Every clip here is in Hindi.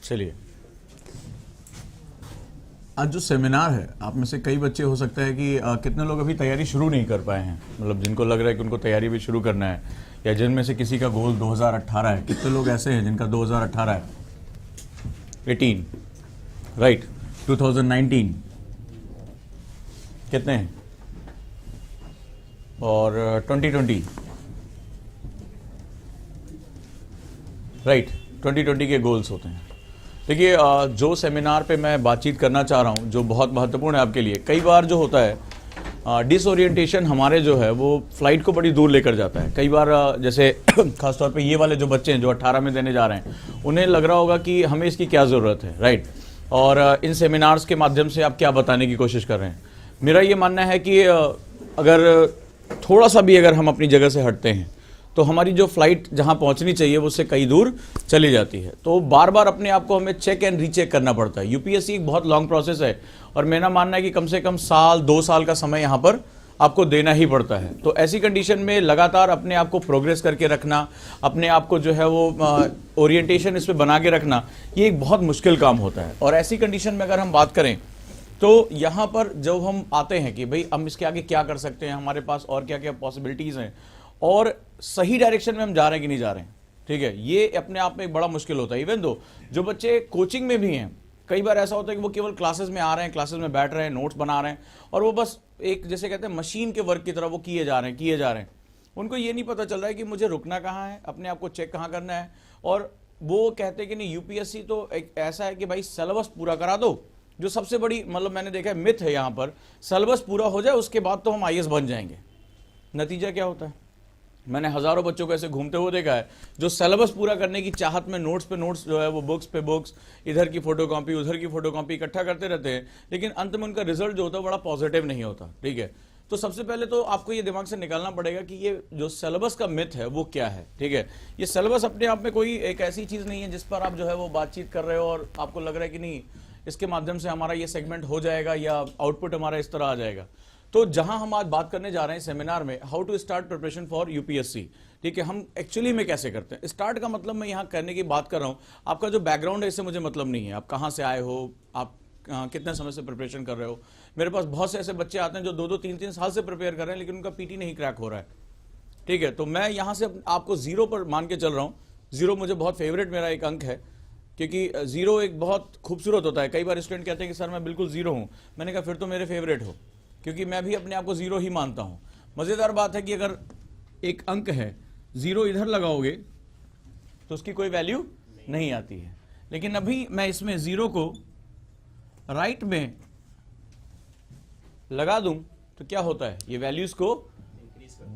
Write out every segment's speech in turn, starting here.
चलिए, आज जो सेमिनार है, आप में से कई बच्चे हो सकता है कि कितने लोग अभी तैयारी शुरू नहीं कर पाए हैं, मतलब जिनको लग रहा है कि उनको तैयारी भी शुरू करना है, या जिनमें से किसी का गोल 2018 है। कितने लोग ऐसे हैं जिनका 2018 है? 18, राइट। 2019 कितने हैं? और 2020, राइट। 2020 के गोल्स होते हैं। देखिए, जो सेमिनार पे मैं बातचीत करना चाह रहा हूँ, जो बहुत महत्वपूर्ण है आपके लिए, कई बार जो होता है डिसओरिएंटेशन हमारे जो है वो फ्लाइट को बड़ी दूर लेकर जाता है। कई बार जैसे खासतौर पे ये वाले जो बच्चे हैं जो 18 में देने जा रहे हैं, उन्हें लग रहा होगा कि हमें इसकी क्या ज़रूरत है, राइट। और इन सेमिनार्स के माध्यम से आप क्या बताने की कोशिश कर रहे हैं? मेरा ये मानना है कि अगर थोड़ा सा भी अगर हम अपनी जगह से हटते हैं तो हमारी जो फ्लाइट जहां पहुंचनी चाहिए वो उससे कई दूर चली जाती है। तो बार बार अपने आप को हमें चेक एंड रीचेक करना पड़ता है। यूपीएससी एक बहुत लॉन्ग प्रोसेस है और मेरा मानना है कि कम से कम साल 2 साल का समय यहाँ पर आपको देना ही पड़ता है। तो ऐसी कंडीशन में लगातार अपने आप को प्रोग्रेस करके रखना, अपने आप को जो है वो ओरिएंटेशन इस पर बना के रखना, ये एक बहुत मुश्किल काम होता है। और ऐसी कंडीशन में अगर हम बात करें तो यहाँ पर जब हम आते हैं कि भाई हम इसके आगे क्या कर सकते हैं, हमारे पास और क्या क्या पॉसिबिलिटीज़ हैं और सही डायरेक्शन में हम जा रहे हैं कि नहीं जा रहे हैं, ठीक है, ये अपने आप में एक बड़ा मुश्किल होता है। इवन दो जो बच्चे कोचिंग में भी हैं, कई बार ऐसा होता है कि वो केवल क्लासेस में आ रहे हैं, क्लासेस में बैठ रहे हैं, नोट्स बना रहे हैं और वो बस एक जैसे कहते हैं मशीन के वर्क की तरह वो किए जा रहे हैं। उनको ये नहीं पता चल रहा है कि मुझे रुकना कहाँ है, अपने आप को चेक कहाँ करना है। और वो कहते हैं कि नहीं, यूपीएससी तो एक ऐसा है कि भाई सिलेबस पूरा करा दो, जो सबसे बड़ी मतलब मैंने देखा है मिथ है यहाँ पर, सिलेबस पूरा हो जाए उसके बाद तो हम आईएएस बन जाएंगे। नतीजा क्या होता है? मैंने हजारों बच्चों को ऐसे घूमते हुए देखा है जो सिलेबस पूरा करने की चाहत में नोट्स पे नोट्स जो है वो बुक्स पे बुक्स, इधर की फोटोकॉपी उधर की फोटोकॉपी इकट्ठा करते रहते हैं, लेकिन अंत में उनका रिजल्ट जो होता है बड़ा पॉजिटिव नहीं होता, ठीक है। तो सबसे पहले तो आपको ये दिमाग से निकालना पड़ेगा कि ये जो सिलेबस का मिथ है वो क्या है, ठीक है। ये सिलेबस अपने आप में कोई एक ऐसी चीज नहीं है जिस पर आप जो है वो बातचीत कर रहे हो और आपको लग रहा है कि नहीं इसके माध्यम से हमारा ये सेगमेंट हो जाएगा या आउटपुट हमारा इस तरह आ जाएगा। तो जहां हम आज बात करने जा रहे हैं सेमिनार में, how to start preparation for UPSC, ठीक है, हम एक्चुअली में कैसे करते हैं। स्टार्ट का मतलब मैं यहाँ करने की बात कर रहा हूँ, आपका जो बैकग्राउंड है इससे मुझे मतलब नहीं है, आप कहाँ से आए हो, आप कितने समय से प्रिपरेशन कर रहे हो। मेरे पास बहुत से ऐसे बच्चे आते हैं जो 2-2, 3-3 साल से प्रिपेयर कर रहे हैं लेकिन उनका पीटी नहीं क्रैक हो रहा है, ठीक है। तो मैं यहाँ से आपको 0 पर मान के चल रहा हूँ। 0 मुझे बहुत फेवरेट मेरा एक अंक है, क्योंकि 0 एक बहुत खूबसूरत होता है। कई बार स्टूडेंट कहते हैं कि सर मैं बिल्कुल 0 हूँ, मैंने कहा फिर तो मेरे फेवरेट हो, क्योंकि मैं भी अपने आप को 0 ही मानता हूँ। मज़ेदार बात है कि अगर एक अंक है 0 इधर लगाओगे तो उसकी कोई वैल्यू नहीं आती है, लेकिन अभी मैं इसमें 0 को राइट में लगा दूं तो क्या होता है, ये वैल्यूज को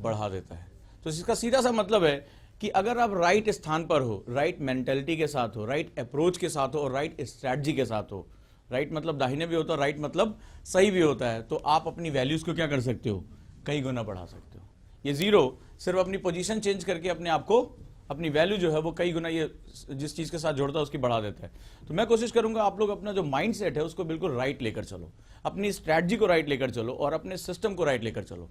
बढ़ा देता है। तो इसका सीधा सा मतलब है कि अगर आप राइट स्थान पर हो, राइट मेंटेलिटी के साथ हो, राइट अप्रोच के साथ हो और राइट स्ट्रैटेजी के साथ हो, राइट मतलब दाहिने भी होता है, राइट मतलब सही भी होता है, तो आप अपनी वैल्यूज को क्या कर सकते हो, कई गुना बढ़ा सकते हो। ये 0 सिर्फ अपनी पोजीशन चेंज करके अपने आप को, अपनी वैल्यू जो है वो कई गुना ये जिस चीज के साथ जोड़ता है उसकी बढ़ा देता है। तो मैं कोशिश करूंगा आप लोग अपना जो माइंड सेट है उसको बिल्कुल राइट लेकर चलो, अपनी स्ट्रैटेजी को राइट लेकर चलो और अपने सिस्टम को राइट लेकर चलो।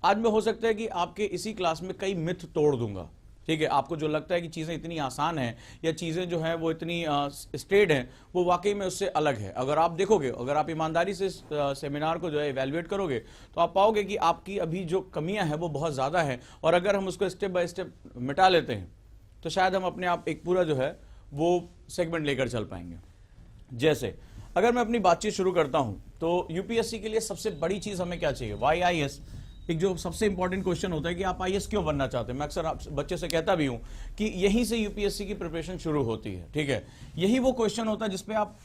आज में हो सकता है कि आपके इसी क्लास में कई मिथ तोड़ दूंगा, ठीक है। आपको जो लगता है कि चीज़ें इतनी आसान हैं या चीज़ें जो हैं वो इतनी स्ट्रेट हैं, वो वाकई में उससे अलग है। अगर आप देखोगे, अगर आप ईमानदारी से सेमिनार को जो है इवैल्यूएट करोगे तो आप पाओगे कि आपकी अभी जो कमियां हैं वो बहुत ज़्यादा हैं, और अगर हम उसको स्टेप बाय स्टेप मिटा लेते हैं तो शायद हम अपने आप एक पूरा जो है वो सेगमेंट लेकर चल पाएंगे। जैसे अगर मैं अपनी बातचीत शुरू करता हूं तो यूपीएससी के लिए सबसे बड़ी चीज़ हमें क्या चाहिए, वाई आईएएस। एक जो सबसे इंपॉर्टेंट क्वेश्चन होता है कि आप आईएएस क्यों बनना चाहते हैं। मैं अक्सर आप बच्चे से कहता भी हूं कि यहीं से यूपीएससी की प्रिपरेशन शुरू होती है, ठीक है। यही वो क्वेश्चन होता है जिसपे आप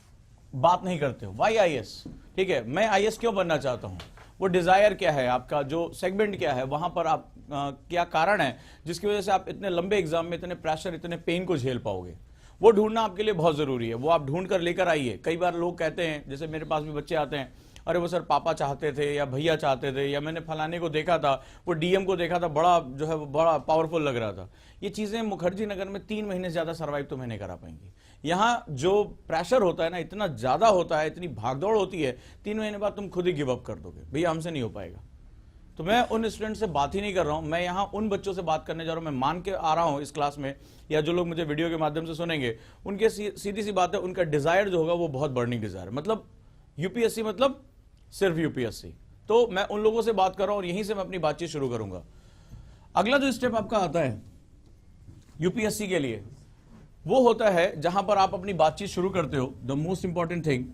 बात नहीं करते हो, वाई आईएएस, ठीक है। मैं आईएएस क्यों बनना चाहता हूं, वो डिजायर क्या है, आपका जो सेगमेंट क्या है, वहां पर आप क्या कारण है जिसकी वजह से आप इतने लंबे एग्जाम में इतने प्रेशर, इतने पेन को झेल पाओगे, वो ढूंढना आपके लिए बहुत जरूरी है। वो आप ढूंढ कर लेकर आइए। कई बार लोग कहते हैं, जैसे मेरे पास भी बच्चे आते हैं, अरे वो सर पापा चाहते थे या भैया चाहते थे या मैंने फलाने को देखा था, वो डीएम को देखा था, बड़ा जो है बड़ा पावरफुल लग रहा था। ये चीजें मुखर्जी नगर में 3 महीने से ज्यादा सर्वाइव तुम्हें नहीं करा पाएंगी। यहाँ जो प्रेशर होता है ना, इतना ज्यादा होता है, इतनी भागदौड़ होती है, 3 महीने बाद तुम खुद ही गिव अप कर दोगे, भैया हमसे नहीं हो पाएगा। तो मैं उन स्टूडेंट से बात ही नहीं कर रहा हूं, मैं यहां उन बच्चों से बात करने जा रहा हूं। मैं मान के आ रहा हूं इस क्लास में, या जो लोग मुझे वीडियो के माध्यम से सुनेंगे, उनके सीधी सी बात है, उनका डिजायर जो होगा वो बहुत बर्निंग डिजायर, मतलब यूपीएससी मतलब सिर्फ यूपीएससी। तो मैं उन लोगों से बात कर रहा हूं और यहीं से मैं अपनी बातचीत शुरू करूंगा। अगला जो स्टेप आपका आता है यूपीएससी के लिए, वो होता है जहां पर आप अपनी बातचीत शुरू करते हो। The most important thing,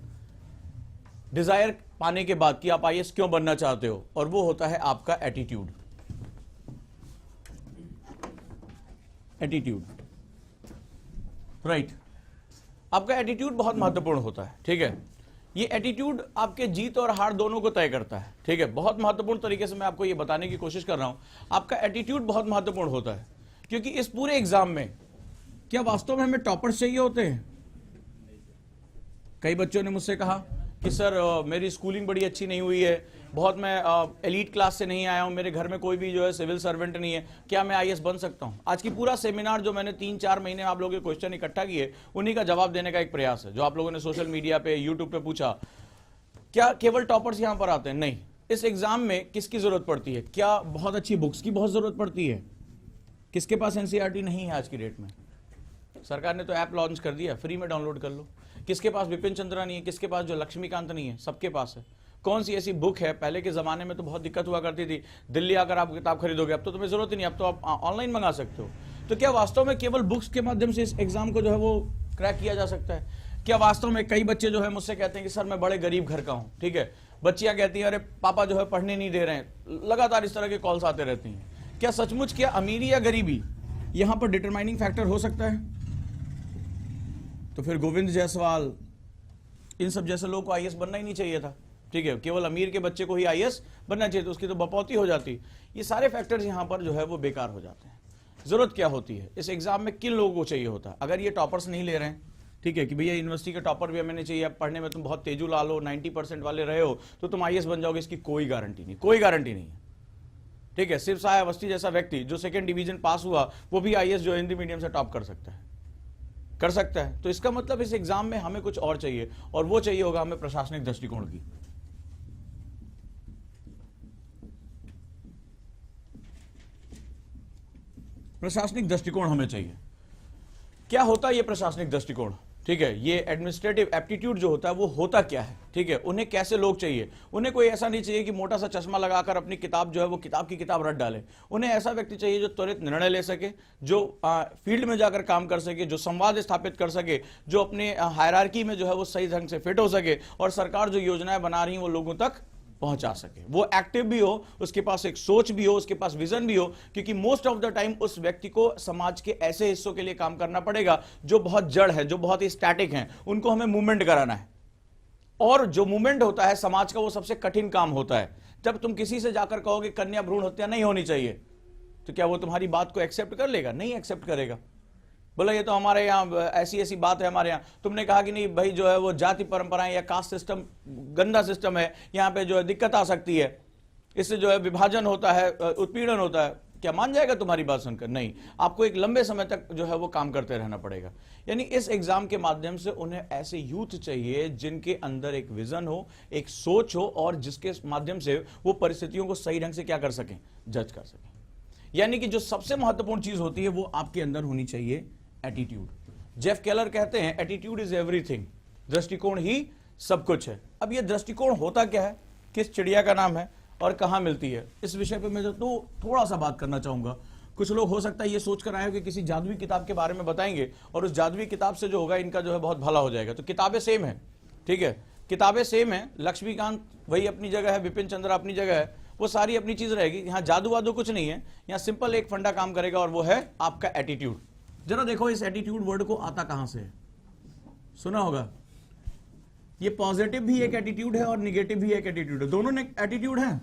desire पाने के बाद कि आप आईएएस क्यों बनना चाहते हो, और वो होता है आपका एटीट्यूड। Attitude, right. आपका एटीट्यूड बहुत महत्वपूर्ण होता है, ठीक है। ये एटीट्यूड आपके जीत और हार दोनों को तय करता है, ठीक है। बहुत महत्वपूर्ण तरीके से मैं आपको ये बताने की कोशिश कर रहा हूं। आपका एटीट्यूड बहुत महत्वपूर्ण होता है, क्योंकि इस पूरे एग्जाम में क्या वास्तव में हमें टॉपर्स चाहिए होते हैं? कई बच्चों ने मुझसे कहा कि सर मेरी स्कूलिंग बड़ी अच्छी नहीं हुई है, बहुत मैं एलीट क्लास से नहीं आया हूं, मेरे घर में कोई भी जो है सिविल सर्वेंट नहीं है, क्या मैं आईएएस बन सकता हूं? आज की पूरा सेमिनार जो मैंने 3-4 महीने आप लोगों के क्वेश्चन इकट्ठा किए, उन्हीं का जवाब देने का एक प्रयास है। जो आप लोगों ने सोशल मीडिया पे, यूट्यूब पे पूछा, क्या केवल टॉपर्स यहां पर आते हैं? नहीं। इस एग्जाम में किसकी जरूरत पड़ती है? क्या बहुत अच्छी बुक्स की बहुत जरूरत पड़ती है? किसके पास एनसीईआरटी नहीं है आज की डेट में? सरकार ने तो ऐप लॉन्च कर दिया, फ्री में डाउनलोड कर लो। किसके पास बिपिन चंद्रा नहीं है? किसके पास जो लक्ष्मीकांत नहीं है? सबके पास है। कौन सी ऐसी बुक है? पहले के जमाने में तो बहुत दिक्कत हुआ करती थी, दिल्ली आकर आप किताब खरीदोगे, अब तो तुम्हें जरूरत ही नहीं, अब तो आप ऑनलाइन मंगा सकते हो। तो क्या वास्तव में केवल बुक्स के माध्यम से इस एग्जाम को जो है वो क्रैक किया जा सकता है? क्या वास्तव में कई बच्चे जो है मुझसे कहते हैं कि सर मैं बड़े गरीब घर का हूं, ठीक है। बच्चियां कहती हैं अरे पापा जो है पढ़ने नहीं दे रहे हैं, लगातार इस तरह के कॉल्स आते रहती हैं। क्या सचमुच क्या अमीरी या गरीबी यहां पर डिटरमाइनिंग फैक्टर हो सकता है? तो फिर गोविंद जायसवाल, इन सब जैसे लोगों को आईएएस बनना ही नहीं चाहिए था, ठीक है। केवल अमीर के बच्चे को ही आईएएस बनना चाहिए, तो उसकी तो बपौती हो जाती। ये सारे फैक्टर्स यहां पर जो है वो बेकार हो जाते हैं। जरूरत क्या होती है इस एग्जाम में? किन लोगों को चाहिए होता है? अगर ये टॉपर्स नहीं ले रहे हैं, ठीक है, कि भैया यूनिवर्सिटी के टॉपर भी हमें नहीं चाहिए, पढ़ने में तुम बहुत तेजू लाल हो, 90% वाले रहे हो, तो तुम आईएएस बन जाओगे, इसकी कोई गारंटी नहीं, कोई गारंटी नहीं है, ठीक है। सिर्फ साया अवस्थी जैसा व्यक्ति जो 2nd डिवीजन पास हुआ, वो भी आईएएस जो हिंदी मीडियम से टॉप कर सकता है। तो इसका मतलब इस एग्जाम में हमें कुछ और चाहिए, और वो चाहिए होगा हमें प्रशासनिक दृष्टिकोण की। प्रशासनिक दृष्टिकोण हमें चाहिए। क्या होता है ये प्रशासनिक दृष्टिकोण? ठीक है, ये एडमिनिस्ट्रेटिव एप्टीट्यूड जो होता है वो होता क्या है? ठीक है, उन्हें कैसे लोग चाहिए? उन्हें कोई ऐसा नहीं चाहिए कि मोटा सा चश्मा लगाकर अपनी किताब जो है वो किताब की किताब रट डाले। उन्हें ऐसा व्यक्ति चाहिए जो त्वरित निर्णय ले सके, जो फील्ड में जाकर काम कर सके, जो संवाद स्थापित कर सके, जो अपने हायरार्की में जो है वो सही ढंग से फिट हो सके, और सरकार जो योजनाएं बना रही है वो लोगों तक पहुंचा सके। वो एक्टिव भी हो, उसके पास एक सोच भी हो, उसके पास विजन भी हो, क्योंकि मोस्ट ऑफ द टाइम उस व्यक्ति को समाज के ऐसे हिस्सों के लिए काम करना पड़ेगा जो बहुत जड़ है, जो बहुत ही स्टैटिक हैं, उनको हमें मूवमेंट कराना है। और जो मूवमेंट होता है समाज का, वो सबसे कठिन काम होता है। जब तुम किसी से जाकर कहोगे कन्या भ्रूण हत्या नहीं होनी चाहिए, तो क्या वो तुम्हारी बात को एक्सेप्ट कर लेगा? नहीं एक्सेप्ट करेगा। बोला ये तो हमारे यहाँ ऐसी ऐसी बात है, हमारे यहाँ तुमने कहा कि नहीं भाई जो है वो जाति परंपराएं या कास्ट सिस्टम गंदा सिस्टम है, यहाँ पे जो है दिक्कत आ सकती है, इससे जो है विभाजन होता है, उत्पीड़न होता है। क्या मान जाएगा तुम्हारी बात सुनकर? नहीं, आपको एक लंबे समय तक जो है वो काम करते रहना पड़ेगा। यानी इस एग्जाम के माध्यम से उन्हें ऐसे यूथ चाहिए जिनके अंदर एक विजन हो, एक सोच हो, और जिसके माध्यम से वो परिस्थितियों को सही ढंग से क्या कर सकें, जज कर सकें। यानी कि जो सबसे महत्वपूर्ण चीज होती है वो आपके अंदर होनी चाहिए, एटीट्यूड। जेफ केलर कहते हैं एटीट्यूड इज एवरीथिंग, दृष्टिकोण ही सब कुछ है। अब ये दृष्टिकोण होता क्या है, किस चिड़िया का नाम है और कहां मिलती है, इस विषय पे मैं तो थोड़ा सा बात करना चाहूंगा। कुछ लोग हो सकता है ये सोचकर आए हो कि किसी जादुई किताब के बारे में बताएंगे और उस जादुई किताब से जो होगा इनका जो है बहुत भला हो जाएगा। तो किताबें सेम है, ठीक है, किताबें सेम है। लक्ष्मीकांत वही अपनी जगह है, बिपिन चंद्र अपनी जगह है, वो सारी अपनी चीज रहेगी। यहाँ जादू वादू कुछ नहीं है, यहाँ सिंपल एक फंडा काम करेगा और वो है आपका एटीट्यूड। जरा देखो इस एटीट्यूड वर्ड को आता कहां से है, सुना होगा। ये पॉजिटिव भी एक एटीट्यूड है और निगेटिव भी एक एटीट्यूड है, दोनों एटीट्यूड है,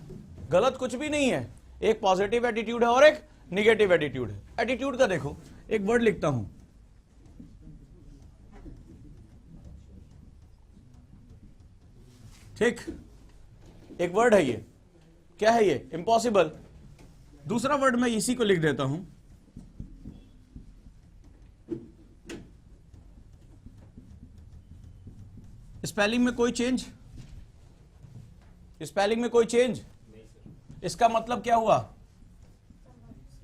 गलत कुछ भी नहीं है। एक पॉजिटिव एटीट्यूड है और एक निगेटिव एटीट्यूड है। एटीट्यूड का देखो, एक वर्ड लिखता हूं, ठीक, एक वर्ड है ये, क्या है ये, इम्पॉसिबल। दूसरा वर्ड मैं इसी को लिख देता हूं, स्पेलिंग में कोई चेंज, स्पेलिंग में कोई चेंज, इसका मतलब क्या हुआ?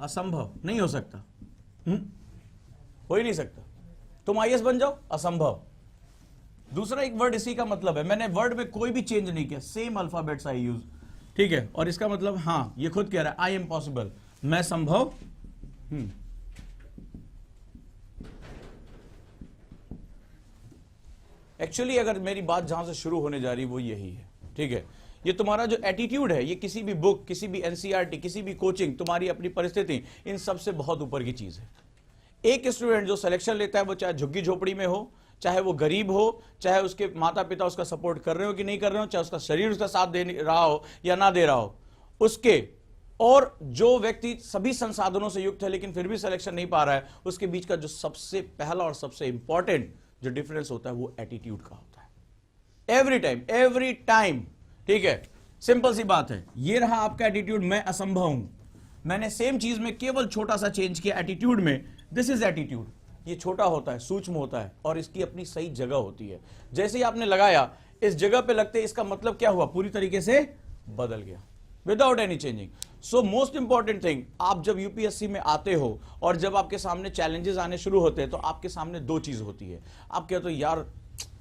असंभव, नहीं हो सकता। हो ही नहीं सकता। तुम आईएएस बन जाओ, असंभव। दूसरा एक वर्ड इसी का मतलब है, मैंने वर्ड में कोई भी चेंज नहीं किया, सेम अल्फाबेट्स आई यूज, ठीक है। और इसका मतलब हां, ये खुद कह रहा है आई एम पॉसिबल, मैं संभव एक्चुअली अगर मेरी बात जहां से शुरू होने जा रही वो यही है, ठीक है। ये तुम्हारा जो एटीट्यूड है, ये किसी भी बुक, किसी भी एनसीईआरटी, किसी भी कोचिंग, तुम्हारी अपनी परिस्थिति, इन सब से बहुत ऊपर की चीज है। एक स्टूडेंट जो सिलेक्शन लेता है, वो चाहे झुग्गी झोपड़ी में हो, चाहे वो गरीब हो, चाहे उसके माता पिता उसका सपोर्ट कर रहे हो कि नहीं कर रहे हो, चाहे उसका शरीर उसका साथ दे रहा हो या ना दे रहा हो, उसके और जो व्यक्ति सभी संसाधनों से युक्त है लेकिन फिर भी सिलेक्शन नहीं पा रहा है, उसके बीच का जो सबसे पहला और सबसे इंपॉर्टेंट जो डिफरेंस होता है वो एटीट्यूड का होता है। एवरी टाइम, ठीक है। सिंपल सी बात है, ये रहा आपका एटीट्यूड, मैं असंभव हूं। मैंने सेम चीज में केवल छोटा सा चेंज किया एटीट्यूड में। This is attitude. ये छोटा होता है, सूक्ष्म होता है और इसकी अपनी सही जगह होती है। जैसे ही आपने लगाया, इस जगह पे लगते इसका मतलब क्या हुआ? पूरी तरीके से बदल गया, without any changing. So most important thing, आप जब यूपीएससी में आते हो और जब आपके सामने चैलेंजेस आने शुरू होते हैं, तो आपके सामने दो चीज होती है। आप कहते हो यार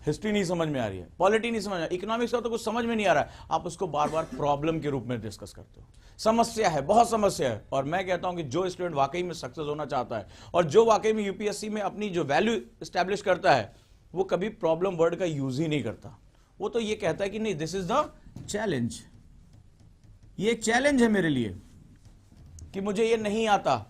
हिस्ट्री नहीं समझ में आ रही है, पॉलिटी नहीं समझ में आ रही, इकोनॉमिक्स का तो कुछ समझ में नहीं आ रहा है, आप उसको बार बार प्रॉब्लम के रूप में डिस्कस करते हो। समस्या है, बहुत समस्या है। और मैं कहता हूं कि जो स्टूडेंट वाकई में सक्सेस होना चाहता है और जो वाकई में यूपीएससी में अपनी जो वैल्यू स्टैब्लिश करता है, वो कभी प्रॉब्लम वर्ड का यूज ही नहीं करता। वो तो ये कहता है कि नहीं, दिस इज द चैलेंज, ये चैलेंज है मेरे लिए कि मुझे ये नहीं आता।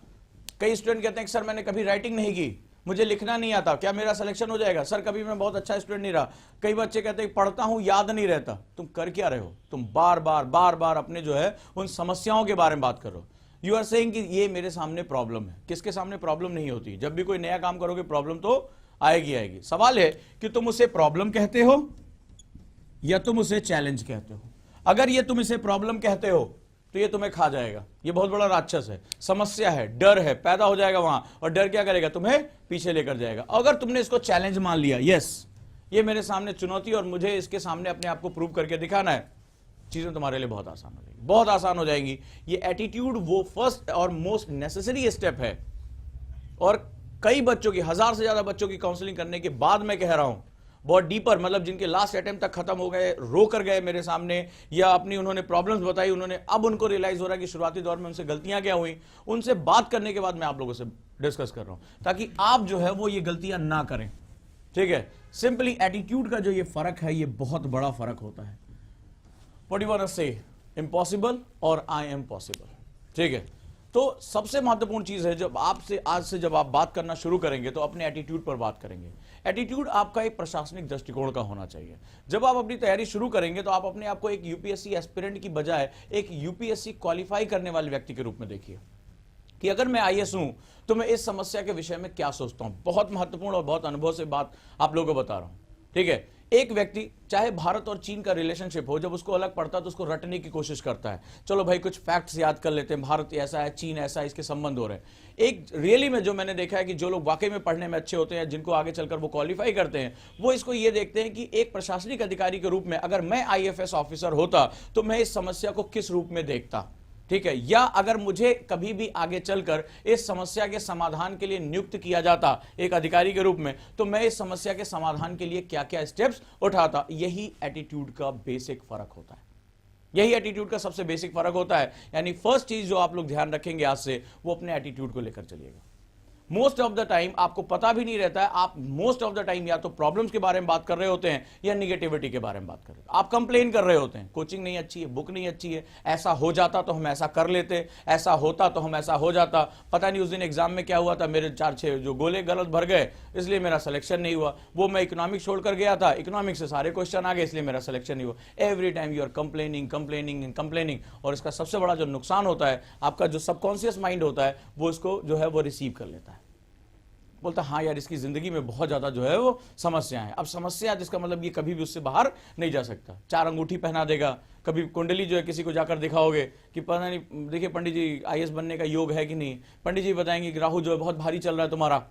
कई स्टूडेंट कहते हैं कि सर मैंने कभी राइटिंग नहीं की, मुझे लिखना नहीं आता, क्या मेरा सिलेक्शन हो जाएगा? सर कभी मैं बहुत अच्छा स्टूडेंट नहीं रहा। कई बच्चे कहते हैं पढ़ता हूं, याद नहीं रहता। तुम कर क्या रहे हो? तुम बार बार अपने जो है उन समस्याओं के बारे में बात करो। यू आर सेइंग कि ये मेरे सामने प्रॉब्लम है। किसके सामने प्रॉब्लम नहीं होती? जब भी कोई नया काम करोगे प्रॉब्लम तो आएगी। सवाल है कि तुम उसे प्रॉब्लम कहते हो या तुम उसे चैलेंज कहते हो। अगर ये तुम इसे प्रॉब्लम कहते हो तो ये तुम्हें खा जाएगा। ये बहुत बड़ा राक्षस है, समस्या है, डर है, पैदा हो जाएगा वहां, और डर क्या करेगा? तुम्हें पीछे लेकर जाएगा। अगर तुमने इसको चैलेंज मान लिया, यस ये मेरे सामने चुनौती और मुझे इसके सामने अपने आप को प्रूव करके दिखाना है, चीजें तुम्हारे लिए बहुत आसान हो जाएगी, बहुत आसान हो जाएंगी। ये एटीट्यूड वो फर्स्ट और मोस्ट नेसेसरी स्टेप है। और कई बच्चों की, 1000 से ज्यादा बच्चों की काउंसलिंग करने के बाद मैं कह रहा हूं, बहुत डीपर, मतलब जिनके लास्ट अटेम्प्ट तक खत्म हो गए, रो कर गए मेरे सामने, या अपनी उन्होंने प्रॉब्लम्स बताई, उन्होंने अब उनको रियलाइज हो रहा है कि शुरुआती दौर में उनसे गलतियां क्या हुई, उनसे बात करने के बाद मैं आप लोगों से डिस्कस कर रहा हूं ताकि आप जो है वो ये गलतियां ना करें, ठीक है। सिंपली एटीट्यूड का जो ये फर्क है, ये बहुत बड़ा फर्क होता है। व्हाट यू वांट टू से, इम्पॉसिबल और आई एम पॉसिबल, ठीक है। तो सबसे महत्वपूर्ण चीज है, जब आपसे आज से जब आप बात करना शुरू करेंगे तो अपने एटीट्यूड पर बात करेंगे। एटीट्यूड आपका एक प्रशासनिक दृष्टिकोण का होना चाहिए। जब आप अपनी तैयारी शुरू करेंगे तो आप अपने आप को एक यूपीएससी एस्पिरेंट की बजाय एक यूपीएससी क्वालिफाई करने वाले व्यक्ति के रूप में देखिए कि अगर मैं आईएएस हूं तो मैं इस समस्या के विषय में क्या सोचता हूं। बहुत महत्वपूर्ण और बहुत अनुभव से बात आप लोगों को बता रहा हूं, ठीक है। एक व्यक्ति, चाहे भारत और चीन का रिलेशनशिप हो, जब उसको अलग पड़ता है तो उसको रटने की कोशिश करता है। चलो भाई कुछ फैक्ट्स याद कर लेते हैं, भारत ऐसा है, चीन ऐसा है, इसके संबंध हो रहे हैं। एक रियली में जो मैंने देखा है कि जो लोग वाकई में पढ़ने में अच्छे होते हैं, जिनको आगे चलकर वो क्वालिफाई करते हैं, वो इसको ये देखते हैं कि एक प्रशासनिक अधिकारी के रूप में अगर मैं आईएफएस ऑफिसर होता तो मैं इस समस्या को किस रूप में देखता, ठीक है। या अगर मुझे कभी भी आगे चलकर इस समस्या के समाधान के लिए नियुक्त किया जाता एक अधिकारी के रूप में, तो मैं इस समस्या के समाधान के लिए क्या क्या स्टेप्स उठाता। यही एटीट्यूड का बेसिक फर्क होता है, यही एटीट्यूड का सबसे बेसिक फर्क होता है। यानी फर्स्ट चीज जो आप लोग ध्यान रखेंगे आज से, वो अपने एटीट्यूड को लेकर चलिएगा। मोस्ट ऑफ द टाइम आपको पता भी नहीं रहता है, आप मोस्ट ऑफ द टाइम या तो प्रॉब्लम्स के बारे में बात कर रहे होते हैं या निगेटिविटी के बारे में बात कर रहे हैं। आप कंप्लेन कर रहे होते हैं, कोचिंग नहीं अच्छी है, बुक नहीं अच्छी है, ऐसा हो जाता तो हम ऐसा कर लेते, ऐसा होता तो हम ऐसा हो जाता, पता नहीं उस दिन एग्जाम में क्या हुआ था, मेरे 4-6 जो गोले गलत भर गए इसलिए मेरा सिलेक्शन नहीं हुआ, वो मैं इकोनॉमिक्स छोड़कर गया था, इकोनॉमिक्स से सारे क्वेश्चन आ गए इसलिए मेरा सिलेक्शन नहीं हुआ। Every time you are complaining complaining and complaining. और इसका सबसे बड़ा जो नुकसान होता है, आपका जो सबकॉन्शियस माइंड होता है वो इसको जो है वो रिसीव कर लेता है, बोलता हाँ यार इसकी जिंदगी में बहुत ज्यादा जो है वो समस्या है। अब समस्या जिसका मतलब ये कभी भी उससे बाहर नहीं जा सकता। 4 अंगूठी पहना देगा, कभी कुंडली जो है किसी को जाकर दिखाओगे कि पता नहीं, देखिए पंडित जी आईएएस बनने का योग है कि नहीं, पंडित जी बताएंगे कि राहु जो है बहुत भारी चल रहा है तुम्हारा,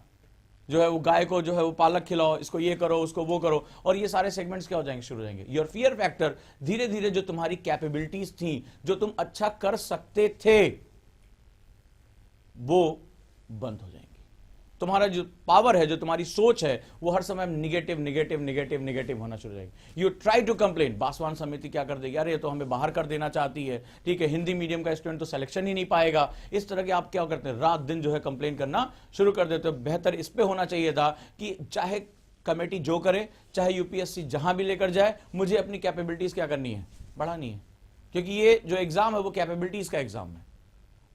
जो है वो गाय को जो है वो पालक खिलाओ, इसको ये करो, उसको वो करो, और ये सारे सेगमेंट्स क्या हो जाएंगे, शुरू हो जाएंगे। योर फियर फैक्टर, धीरे धीरे जो तुम्हारी कैपेबिलिटीज थी, जो तुम अच्छा कर सकते थे, वो बंद हो जाएंगे। तुम्हारा जो पावर है, जो तुम्हारी सोच है, वो हर समय निगेटिव निगेटिव निगेटिव निगेटिव होना शुरू हो जाएगी। You try to complain, Baswan समिति क्या कर देगी, अरे ये तो हमें बाहर कर देना चाहती है, ठीक है, हिंदी मीडियम का स्टूडेंट तो सिलेक्शन ही नहीं पाएगा। इस तरह के आप क्या करते हैं, रात दिन जो है कंप्लेन करना शुरू कर देते हो। बेहतर इस पे होना चाहिए था कि चाहे कमेटी जो करे, चाहे यूपीएससी जहां भी लेकर जाए, मुझे अपनी कैपेबिलिटीज क्या करनी है, बढ़ानी है, क्योंकि ये जो एग्जाम है वो कैपेबिलिटीज का एग्जाम है।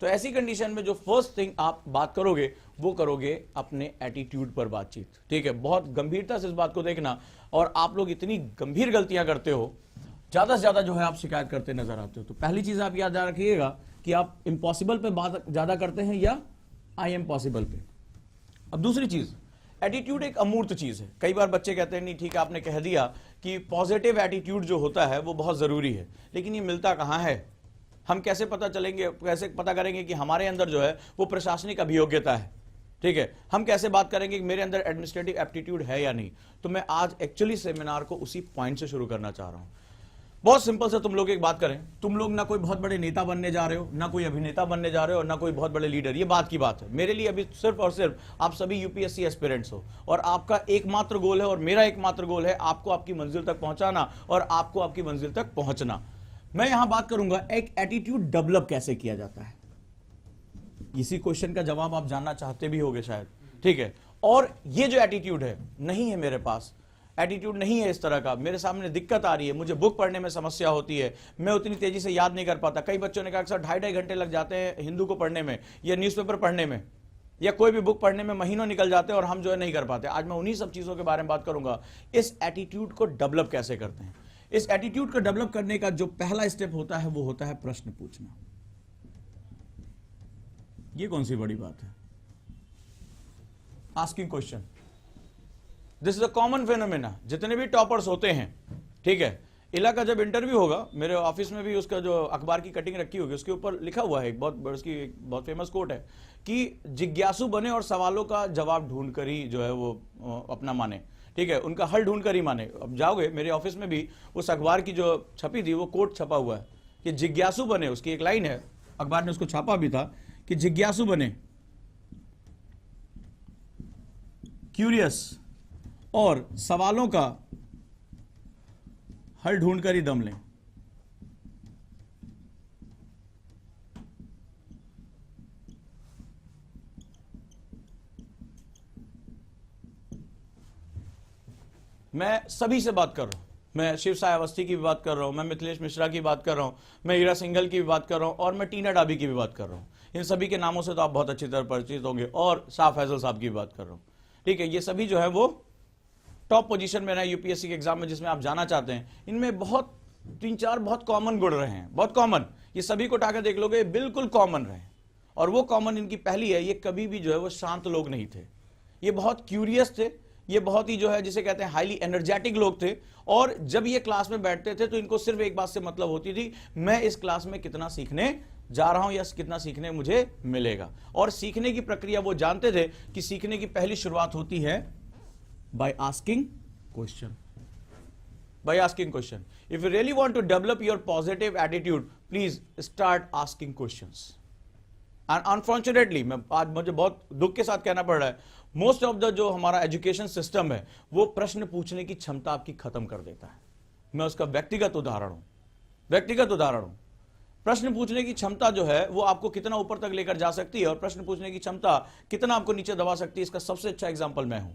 तो ऐसी कंडीशन में जो फर्स्ट थिंग आप बात करोगे, वो करोगे अपने एटीट्यूड पर बातचीत, ठीक है। बहुत गंभीरता से इस बात को देखना, और आप लोग इतनी गंभीर गलतियां करते हो, ज्यादा से ज्यादा जो है आप शिकायत करते नजर आते हो। तो पहली चीज आप याद रखिएगा कि आप इम्पॉसिबल पे बात ज्यादा करते हैं या आई एम पॉसिबल पे। अब दूसरी चीज, एटीट्यूड एक अमूर्त चीज है। कई बार बच्चे कहते हैं नहीं ठीक है, आपने कह दिया कि पॉजिटिव एटीट्यूड जो होता है वो बहुत जरूरी है, लेकिन ये मिलता कहां है, हम कैसे पता चलेंगे, कैसे पता करेंगे कि हमारे अंदर जो है वो प्रशासनिक अभियोग्यता है, ठीक है, हम कैसे बात करेंगे कि मेरे अंदर एडमिनिस्ट्रेटिव एप्टीट्यूड है या नहीं। तो मैं आज एक्चुअली सेमिनार को उसी पॉइंट से शुरू करना चाह रहा हूं। बहुत सिंपल से तुम लोग एक बात करें, तुम लोग ना कोई बहुत बड़े नेता बनने जा रहे हो, ना कोई अभिनेता बनने जा रहे हो, ना कोई बहुत बड़े लीडर, ये बात की बात है। मेरे लिए अभी सिर्फ और सिर्फ आप सभी यूपीएससी एस्पिरेंट्स हो, और आपका एकमात्र गोल है, और मेरा एकमात्र गोल है, आपको आपकी मंजिल तक पहुंचाना और आपको आपकी मंजिल तक पहुंचना। मैं यहां बात करूंगा एक एटीट्यूड डेवलप कैसे किया जाता है। इसी क्वेश्चन का जवाब आप जानना चाहते भी होगे शायद, ठीक है। और ये जो एटीट्यूड है, नहीं है मेरे पास, एटीट्यूड नहीं है इस तरह का, मेरे सामने दिक्कत आ रही है, मुझे बुक पढ़ने में समस्या होती है, मैं उतनी तेजी से याद नहीं कर पाता। कई बच्चों ने कहा सर 2.5 घंटे लग जाते हैं हिंदू को पढ़ने में, या न्यूज़पेपर पढ़ने में, या कोई भी बुक पढ़ने में महीनों निकल जाते हैं, और हम जो है नहीं कर पाते। आज मैं उन्हीं सब चीजों के बारे में बात करूंगा, इस एटीट्यूड को डेवलप कैसे करते हैं। इस एटीट्यूड को डेवलप करने का जो पहला स्टेप होता है वो होता है प्रश्न पूछना। ये कौन सी बड़ी बात है, asking question. This is a common phenomena. जितने भी टॉपर्स होते हैं, ठीक है, इला का जब इंटरव्यू होगा, मेरे ऑफिस में भी उसका जो अखबार की कटिंग रखी होगी, उसके ऊपर लिखा हुआ है एक बहुत फेमस कोट है कि जिज्ञासु बने और सवालों का जवाब ढूंढ कर ही जो है वो अपना माने, ठीक है, उनका हल ढूंढ कर ही माने। अब जाओगे मेरे ऑफिस में भी उस अखबार की जो छपी थी वो कोट छपा हुआ है कि जिज्ञासु बने, उसकी एक लाइन है, अखबार ने उसको छापा भी था कि जिज्ञासु बने, क्यूरियस, और सवालों का हल ढूंढ कर ही दम लें। मैं सभी से बात कर रहा हूं, मैं शिव साई अवस्थी की भी बात कर रहा हूं, मैं मिथिलेश मिश्रा की बात कर रहा हूं, मैं हीरा सिंघल की भी बात कर रहा हूं, और मैं टीना डाबी की भी बात कर रहा हूं। इन सभी के नामों से तो आप बहुत अच्छी तरह परिचित होंगे, और शाह फैजल साहब की भी बात कर रहा हूं, ठीक है। ये सभी जो है वो टॉप पोजीशन में रहे यूपीएससी के एग्जाम में, जिसमें आप जाना चाहते हैं। इनमें बहुत 3-4 बहुत कॉमन गुण रहे हैं, बहुत कॉमन, ये सभी को उठाकर देख लोगे बिल्कुल कॉमन रहे। और वो कॉमन इनकी पहली है, ये कभी भी जो है वो शांत लोग नहीं थे, ये बहुत क्यूरियस थे, ये बहुत ही जो है जिसे कहते हैं हाईली एनर्जेटिक लोग थे। और जब ये क्लास में बैठते थे तो इनको सिर्फ एक बात से मतलब होती थी, मैं इस क्लास में कितना सीखने जा रहा हूं या कितना सीखने मुझे मिलेगा। और सीखने की प्रक्रिया वो जानते थे कि सीखने की पहली शुरुआत होती है by asking question, by asking question. If you really want to develop your positive attitude, please start asking questions. And unfortunately, मैं आज मुझे बहुत दुख के साथ कहना पड़ रहा है, मोस्ट ऑफ द जो हमारा एजुकेशन सिस्टम है वो प्रश्न पूछने की क्षमता आपकी खत्म कर देता है। मैं उसका व्यक्तिगत उदाहरण हूं। प्रश्न पूछने की क्षमता जो है वो आपको कितना ऊपर तक लेकर जा सकती है, और प्रश्न पूछने की क्षमता कितना आपको नीचे दबा सकती है, इसका सबसे अच्छा एग्जाम्पल मैं हूं।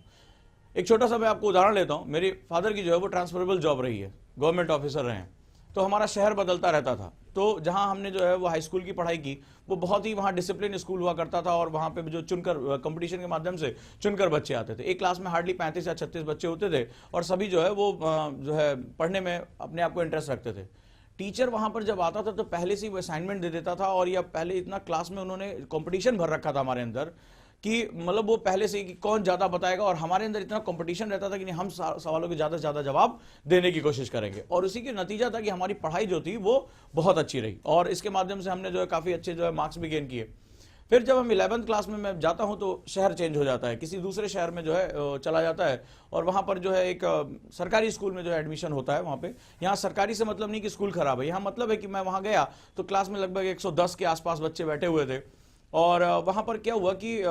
एक छोटा सा मैं आपको उदाहरण लेता हूं। मेरे फादर की जो है वो ट्रांसफरेबल जॉब रही है, गवर्नमेंट ऑफिसर रहे हैं, तो हमारा शहर बदलता रहता था। तो जहां हमने जो है वो हाई स्कूल की पढ़ाई की, वो बहुत ही वहां डिसिप्लिन स्कूल हुआ करता था, और वहां पे जो चुनकर कंपटीशन के माध्यम से चुनकर बच्चे आते थे। एक क्लास में हार्डली 35 या 36 बच्चे होते थे, और सभी जो है वो जो है पढ़ने में अपने आप को इंटरेस्ट रखते थे। टीचर वहां पर जब आता था तो पहले से वो असाइनमेंट दे देता था, और या पहले इतना क्लास में उन्होंने कंपटीशन भर रखा था हमारे अंदर कि मतलब वो पहले से कि कौन ज्यादा बताएगा, और हमारे अंदर इतना कंपटीशन रहता था कि नहीं, हम सवालों के ज्यादा से ज्यादा जवाब देने की कोशिश करेंगे। और उसी के नतीजा था कि हमारी पढ़ाई जो थी वो बहुत अच्छी रही, और इसके माध्यम से हमने जो है काफी अच्छे जो है मार्क्स भी गेन किए। फिर जब हम 11th क्लास में मैं जाता हूं तो शहर चेंज हो जाता है, किसी दूसरे शहर में जो है चला जाता है, और वहां पर जो है एक सरकारी स्कूल में जो है एडमिशन होता है वहां पे। यहाँ सरकारी से मतलब नहीं कि स्कूल खराब है, यहाँ मतलब है कि मैं वहां गया तो क्लास में लगभग 110 के आसपास बच्चे बैठे हुए थे, और वहां पर क्या हुआ कि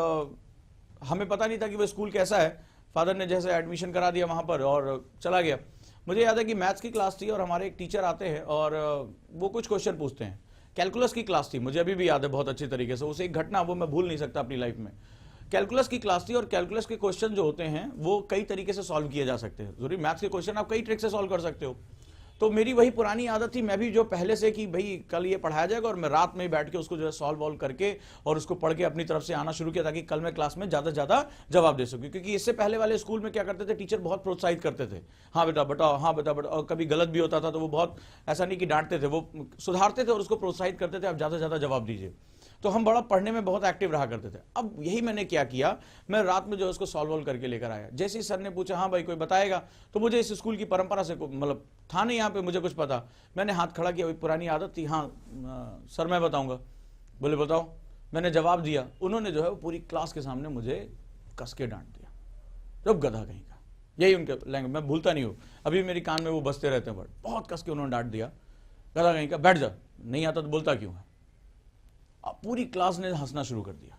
हमें पता नहीं था कि वो स्कूल कैसा है। फादर ने जैसे एडमिशन करा दिया वहां पर और चला गया। मुझे याद है कि मैथ्स की क्लास थी और हमारे एक टीचर आते हैं और वो कुछ क्वेश्चन पूछते हैं। कैलकुलस की क्लास थी, मुझे अभी भी याद है बहुत अच्छी तरीके से, उसे एक घटना वो मैं भूल नहीं सकता अपनी लाइफ में। कैलकुलस की क्लास थी और कैलकुलस के क्वेश्चन जो होते हैं वो कई तरीके से सॉल्व किए जा सकते हैं। जरूरी मैथ्स के क्वेश्चन आप कई ट्रिक से सॉल्व कर सकते हो। तो मेरी वही पुरानी आदत थी, मैं भी जो पहले से कि भाई कल ये पढ़ाया जाएगा, और मैं रात में बैठ के उसको जो है सॉल्व वॉल्व करके और उसको पढ़ के अपनी तरफ से आना शुरू किया ताकि कल मैं क्लास में ज्यादा से ज्यादा जवाब दे सकूं। क्योंकि इससे पहले वाले स्कूल में क्या करते थे, टीचर बहुत प्रोत्साहित करते थे, हाँ बेटा बताओ, हाँ बेटा बताओ, और कभी गलत भी होता था तो वो बहुत ऐसा नहीं कि डांटते थे, वो सुधारते थे और उसको प्रोत्साहित करते थे, आप ज्यादा से ज्यादा जवाब दीजिए। तो हम बड़ा पढ़ने में बहुत एक्टिव रहा करते थे। अब यही मैंने क्या किया, मैं रात में जो है उसको सॉल्व वॉल्व करके लेकर आया। जैसे ही सर ने पूछा हाँ भाई कोई बताएगा, तो मुझे इस स्कूल की परंपरा से मतलब था नहीं यहाँ पे मुझे कुछ पता, मैंने हाथ खड़ा किया, पुरानी आदत थी, हाँ सर मैं बताऊंगा। बोले बताओ, मैंने जवाब दिया, उन्होंने जो है वो पूरी क्लास के सामने मुझे कस के डांट दिया, जब गधा कहीं का, यही उनके लैंग्वेज मैं भूलता नहीं हूँ, अभी मेरी कान में वो बजते रहते हैं वर्ड। बहुत कस के उन्होंने डांट दिया, गधा कहीं का, बैठ जा, नहीं आता तो बोलता क्यों है। अब पूरी क्लास ने हंसना शुरू कर दिया।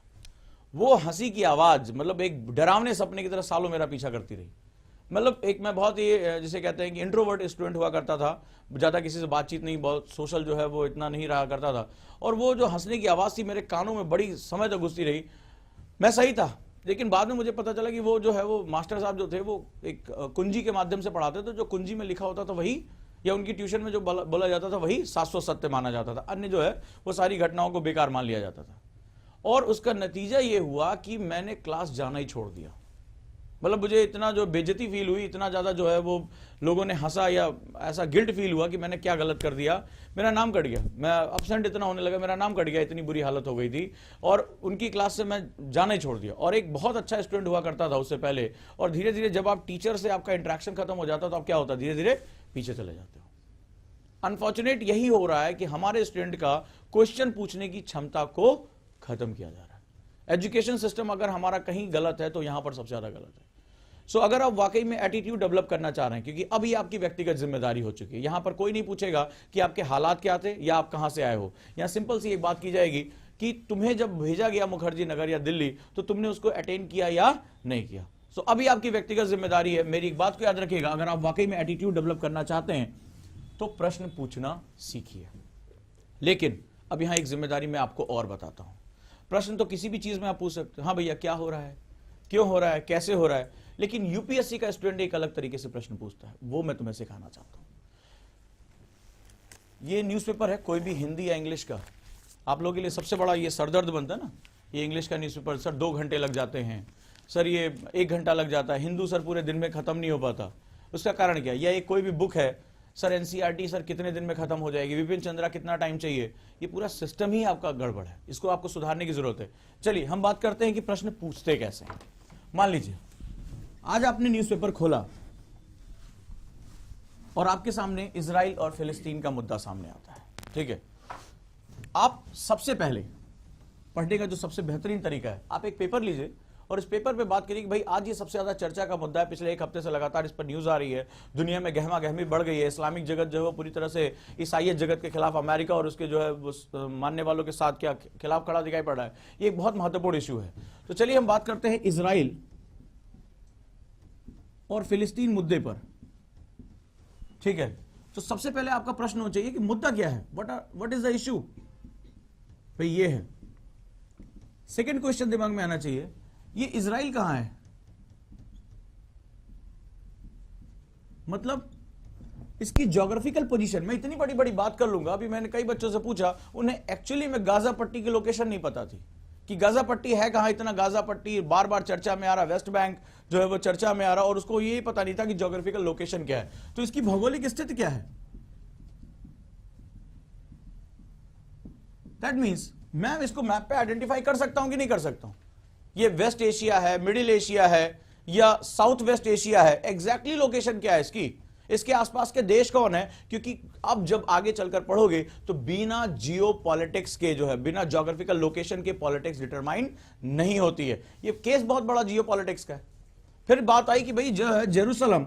वो हंसी की आवाज मतलब एक डरावने सपने की तरह सालों मेरा पीछा करती रही। मतलब एक मैं बहुत ही जिसे कहते हैं कि इंट्रोवर्ट स्टूडेंट हुआ करता था, ज्यादा किसी से बातचीत नहीं, बहुत सोशल जो है वो इतना नहीं रहा करता था, और वो जो हंसने की आवाज थी मेरे कानों में बड़ी समय तक घुसती रही। मैं सही था, लेकिन बाद में मुझे पता चला कि वो जो है वो मास्टर साहब जो थे वो एक कुंजी के माध्यम से पढ़ाते थे, जो कुंजी में लिखा होता था वही, या उनकी ट्यूशन में जो बोला जाता था वही शाश्वत सत्य माना जाता था, अन्य जो है वो सारी घटनाओं को बेकार मान लिया जाता था। और उसका नतीजा ये हुआ कि मैंने क्लास जाना ही छोड़ दिया। मतलब मुझे इतना जो बेइज्जती फील हुई, इतना ज्यादा जो है वो लोगों ने हंसा, या ऐसा गिल्ट फील हुआ कि मैंने क्या गलत कर दिया, मेरा नाम कट गया, मैं अपसेंट इतना होने लगा, मेरा नाम कट गया, इतनी बुरी हालत हो गई थी, और उनकी क्लास से मैं जाना ही छोड़ दिया। और एक बहुत अच्छा स्टूडेंट हुआ करता था उससे पहले, और धीरे धीरे जब आप टीचर से आपका इंटरेक्शन खत्म हो जाता तो आप क्या होता, धीरे धीरे पीछे चले जाते हो। अनफॉर्चुनेट यही हो रहा है कि हमारे स्टूडेंट का क्वेश्चन पूछने की क्षमता को खत्म किया जा रहा है। एजुकेशन सिस्टम अगर हमारा कहीं गलत है तो यहां पर सबसे ज्यादा गलत है। सो अगर आप वाकई में एटीट्यूड डेवलप करना चाह रहे हैं, क्योंकि अभी आपकी व्यक्तिगत जिम्मेदारी हो चुकी है, यहां पर कोई नहीं पूछेगा कि आपके हालात क्या थे या आप कहां से आए हो। यहां सिंपल सी एक बात की जाएगी कि तुम्हें जब भेजा गया मुखर्जी नगर या दिल्ली तो तुमने उसको अटेंड किया या नहीं किया। सो अभी आपकी व्यक्तिगत जिम्मेदारी है। मेरी एक बात को याद रखिएगा, अगर आप वाकई में एटीट्यूड डेवलप करना चाहते हैं तो प्रश्न पूछना सीखिए। लेकिन अब यहां एक जिम्मेदारी मैं आपको और बताता हूं। प्रश्न तो किसी भी चीज में आप पूछ सकते हो, हाँ भैया क्या हो रहा है, क्यों हो रहा है, कैसे हो रहा है, लेकिन यूपीएससी का स्टूडेंट एक अलग तरीके से प्रश्न पूछता है, वो मैं तुम्हें सिखाना चाहता हूं। ये न्यूज़पेपर है, कोई भी हिंदी या इंग्लिश का, आप लोगों के लिए सबसे बड़ा ये सरदर्द बनता है ना, ये इंग्लिश का न्यूज़पेपर, सर 2 घंटे लग जाते हैं, सर ये 1 घंटा लग जाता है, हिंदू सर पूरे दिन में खत्म नहीं हो पाता। उसका कारण क्या है? या एक कोई भी बुक है, सर एनसीईआरटी सर कितने दिन में खत्म हो जाएगी, विपिन चंद्रा कितना टाइम चाहिए, ये पूरा सिस्टम ही आपका गड़बड़ है, इसको आपको सुधारने की जरूरत है। चलिए हम बात करते हैं कि प्रश्न पूछते कैसे हैं। मान लीजिए आज आपने न्यूज़पेपर खोला और आपके सामने इजराइल और फिलिस्तीन का मुद्दा सामने आता है, ठीक है। आप सबसे पहले पढ़ने का जो सबसे बेहतरीन तरीका है, आप एक पेपर लीजिए और इस पेपर पे बात करिए कि भाई आज ये सबसे ज्यादा चर्चा का मुद्दा है, पिछले 1 हफ्ते से लगातार इस पर न्यूज आ रही है, दुनिया में गहमा गहमी बढ़ गई है, इस्लामिक जगत जो है वो पूरी तरह से ईसाइयत जगत के खिलाफ अमेरिका और उसके जो है मानने वालों के साथ क्या खिलाफ खड़ा दिखाई पड़ रहा है। ये एक बहुत महत्वपूर्ण इश्यू है। तो चलिए हम बात करते हैं इजराइल और फिलिस्तीन मुद्दे पर, ठीक है। तो सबसे पहले आपका प्रश्न होना चाहिए कि मुद्दा क्या है, व्हाट इज द इश्यू, भाई ये है। सेकंड क्वेश्चन दिमाग में आना चाहिए, ये इजराइल कहां है, मतलब इसकी ज्योग्राफिकल पोजीशन। मैं इतनी बड़ी बड़ी बात कर लूंगा, अभी मैंने कई बच्चों से पूछा, उन्हें एक्चुअली में गाजा पट्टी की लोकेशन नहीं पता थी कि गाजा पट्टी है कहां। इतना गाजा पट्टी बार बार चर्चा में आ रहा, वेस्ट बैंक जो है वो चर्चा में आ रहा, और उसको ये पता नहीं था कि ज्योग्राफिकल लोकेशन क्या है, तो इसकी भौगोलिक स्थिति क्या है। दैट मीन्स मैं इसको मैप पे आइडेंटिफाई कर सकता हूं कि नहीं कर सकता हूं, ये वेस्ट एशिया है, मिडिल एशिया है या साउथ वेस्ट एशिया है, एग्जैक्टली लोकेशन क्या है इसकी, इसके आसपास के देश कौन है, क्योंकि अब जब आगे चलकर पढ़ोगे तो बिना जियो पॉलिटिक्स के जो है, बिना ज्योग्राफिकल लोकेशन के पॉलिटिक्स डिटरमाइन नहीं होती है। ये केस बहुत बड़ा जियो पॉलिटिक्स का है। फिर बात आई कि भाई जो है जेरूसलम,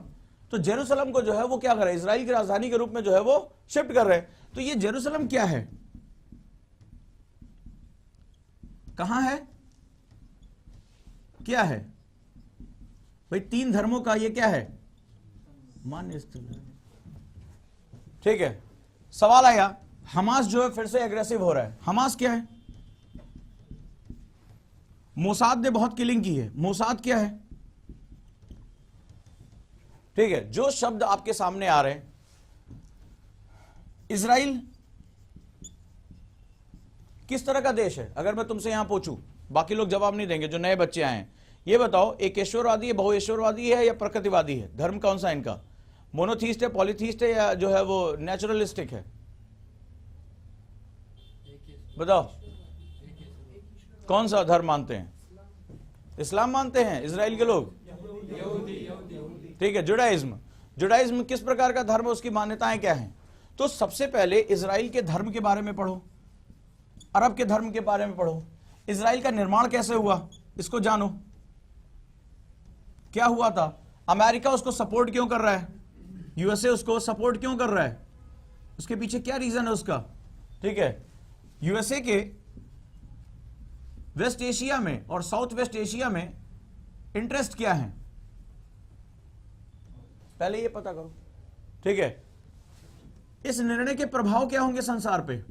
तो जेरूसलम को जो है वो क्या कर रहे हैं, इजराइल की राजधानी के रूप में जो है वो शिफ्ट कर रहे हैं। तो ये जेरूसलम क्या है, कहां है, क्या है भाई, तीन धर्मों का ये क्या है, मान्य स्थल है। ठीक है, सवाल आया, हमास जो है फिर से एग्रेसिव हो रहा है। हमास क्या है, मोसाद ने बहुत किलिंग की है, मोसाद क्या है। ठीक है, जो शब्द आपके सामने आ रहे हैं, इजराइल किस तरह का देश है, अगर मैं तुमसे यहां पूछूं, बाकी लोग जवाब नहीं देंगे जो नए बच्चे आए हैं, ये बताओ एक ईश्वरवादी है, बहुईश्वरवादी है या प्रकृतिवादी है, धर्म कौन सा इनका, मोनोथीस्ट है, पॉलीथीस्ट है या जो है वो नेचुरलिस्टिक है, बताओ कौन सा धर्म मानते हैं, इस्लाम मानते हैं इजराइल के लोग, ठीक है, जुडाइज्म, जुडाइज्म किस प्रकार का धर्म है, उसकी मान्यताएं क्या हैं। तो सबसे पहले इजराइल के धर्म के बारे में पढ़ो, अरब के धर्म के बारे में पढ़ो, इजराइल का निर्माण कैसे हुआ इसको जानो, क्या हुआ था, अमेरिका उसको सपोर्ट क्यों कर रहा है, यूएसए उसको सपोर्ट क्यों कर रहा है, उसके पीछे क्या रीजन है उसका। ठीक है, यूएसए के वेस्ट एशिया में और साउथ वेस्ट एशिया में इंटरेस्ट क्या है, पहले ये पता करो। ठीक है, इस निर्णय के प्रभाव क्या होंगे संसार पे,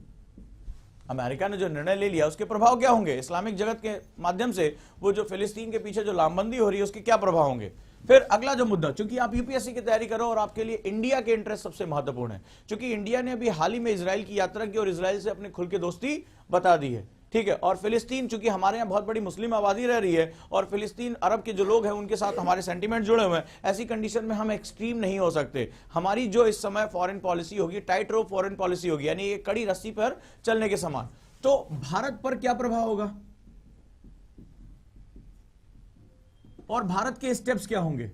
अमेरिका ने जो निर्णय ले लिया उसके प्रभाव क्या होंगे, इस्लामिक जगत के माध्यम से वो जो फिलिस्तीन के पीछे जो लामबंदी हो रही है उसके क्या प्रभाव होंगे। फिर अगला जो मुद्दा, चूंकि आप यूपीएससी की तैयारी करो और आपके लिए इंडिया के इंटरेस्ट सबसे महत्वपूर्ण है, क्योंकि इंडिया ने अभी हाल ही में इजराइल की यात्रा की और इजराइल से अपने खुल के दोस्ती बता दी है। ठीक है, और फिलिस्तीन, चूंकि हमारे यहाँ बहुत बड़ी मुस्लिम आबादी रह रही है और फिलिस्तीन अरब के जो लोग हैं उनके साथ हमारे सेंटीमेंट जुड़े हुए हैं, ऐसी कंडीशन में हम एक्सट्रीम नहीं हो सकते। हमारी जो इस समय फॉरेन पॉलिसी होगी, टाइट रोप फॉरेन पॉलिसी होगी, यानी ये कड़ी रस्सी पर चलने के समान। तो भारत पर क्या प्रभाव होगा और भारत के स्टेप्स क्या होंगे,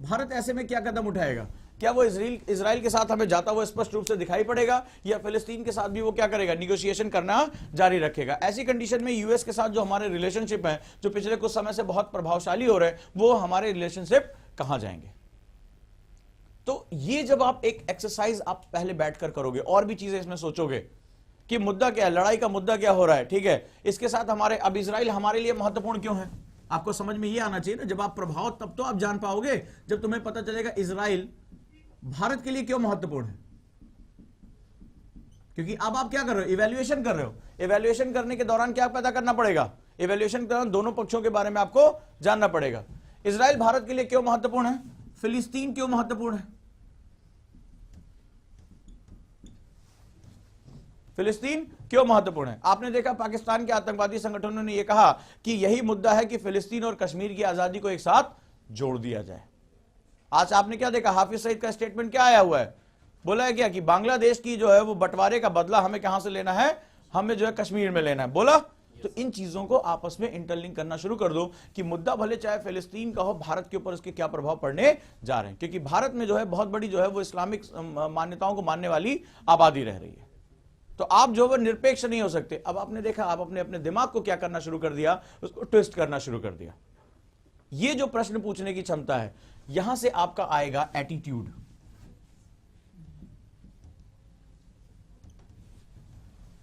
भारत ऐसे में क्या कदम उठाएगा, क्या वो इजराइल के साथ हमें जाता हुआ स्पष्ट रूप से दिखाई पड़ेगा या फिलिस्तीन के साथ भी वो क्या करेगा, निगोशिएशन करना जारी रखेगा। ऐसी कंडीशन में यूएस के साथ जो हमारे रिलेशनशिप है, जो पिछले कुछ समय से बहुत प्रभावशाली हो रहे हैं, वो हमारे रिलेशनशिप कहां जाएंगे। तो ये जब आप एक एक्सरसाइज आप पहले बैठकर करोगे और भी चीजें इसमें सोचोगे कि मुद्दा क्या है, लड़ाई का मुद्दा क्या हो रहा है। ठीक है, इसके साथ हमारे अब इजराइल हमारे लिए महत्वपूर्ण क्यों है, आपको समझ में ये आना चाहिए ना। जब आप प्रभाव, तब तो आप जान पाओगे जब तुम्हें पता चलेगा इजराइल भारत के लिए क्यों महत्वपूर्ण है। क्योंकि अब आप क्या कर रहे हो, इवैल्यूएशन कर रहे हो, इवैल्यूएशन करने के दौरान क्या पैदा करना पड़ेगा, इवैल्यूएशन के दौरान दोनों पक्षों के बारे में आपको जानना पड़ेगा। इजराइल भारत के लिए क्यों महत्वपूर्ण है, फिलिस्तीन क्यों महत्वपूर्ण है, फिलिस्तीन क्यों महत्वपूर्ण है। आपने देखा पाकिस्तान के आतंकवादी संगठनों ने यह कहा कि यही मुद्दा है कि फिलिस्तीन और कश्मीर की आजादी को एक साथ जोड़ दिया जाए। आज आपने क्या देखा, हाफिज सईद का स्टेटमेंट क्या आया हुआ है, बोला है क्या कि बांग्लादेश की जो है वो बंटवारे का बदला हमें कहां से लेना है, हमें जो है कश्मीर में लेना है, बोला। तो इन चीजों को आपस में इंटरलिंक करना शुरू कर दो कि मुद्दा भले चाहे फिलिस्तीन का हो, भारत के ऊपर उसके क्या प्रभाव पड़ने जा रहे हैं, क्योंकि भारत में जो है बहुत बड़ी जो है वो इस्लामिक मान्यताओं को मानने वाली आबादी रह रही है। तो आप जो वो निरपेक्ष नहीं हो सकते। अब आपने देखा, आप अपने दिमाग को क्या करना शुरू कर दिया, उसको ट्विस्ट करना शुरू कर दिया। ये जो प्रश्न पूछने की क्षमता है, यहां से आपका आएगा एटीट्यूड।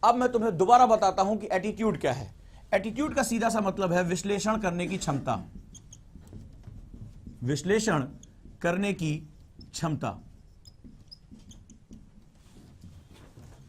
अब मैं तुम्हें दोबारा बताता हूं कि एटीट्यूड क्या है। एटीट्यूड का सीधा सा मतलब है विश्लेषण करने की क्षमता, विश्लेषण करने की क्षमता,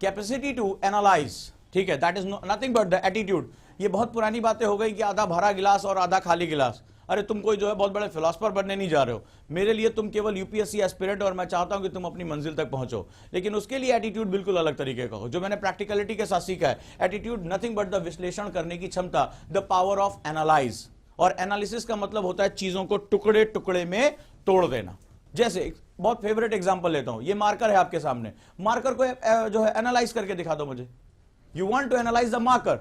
कैपेसिटी टू एनालाइज। ठीक है, that is nothing but the attitude. ये बहुत पुरानी बातें हो गई कि आधा भरा गिलास और आधा खाली गिलास। अरे तुम कोई जो है बहुत बड़े फिलोसफर बनने नहीं जा रहे हो, मेरे लिए तुम केवल यूपीएससी एस्पिरेंट और मैं चाहता हूं कि तुम अपनी मंजिल तक पहुंचो, लेकिन उसके लिए एटीट्यूड बिल्कुल अलग तरीके का हो, जो मैंने प्रैक्टिकलिटी के साथ सीखा है। एटीट्यूड नथिंग बट द विश्लेषण करने की क्षमता, द पावर ऑफ एनालाइज। और एनालिसिस का मतलब होता है चीजों को टुकड़े टुकड़े में तोड़ देना। जैसे बहुत फेवरेट एग्जांपल लेता हूं, ये मार्कर है आपके सामने, मार्कर को जो है एनालाइज करके दिखा दो मुझे। You want to analyse the marker,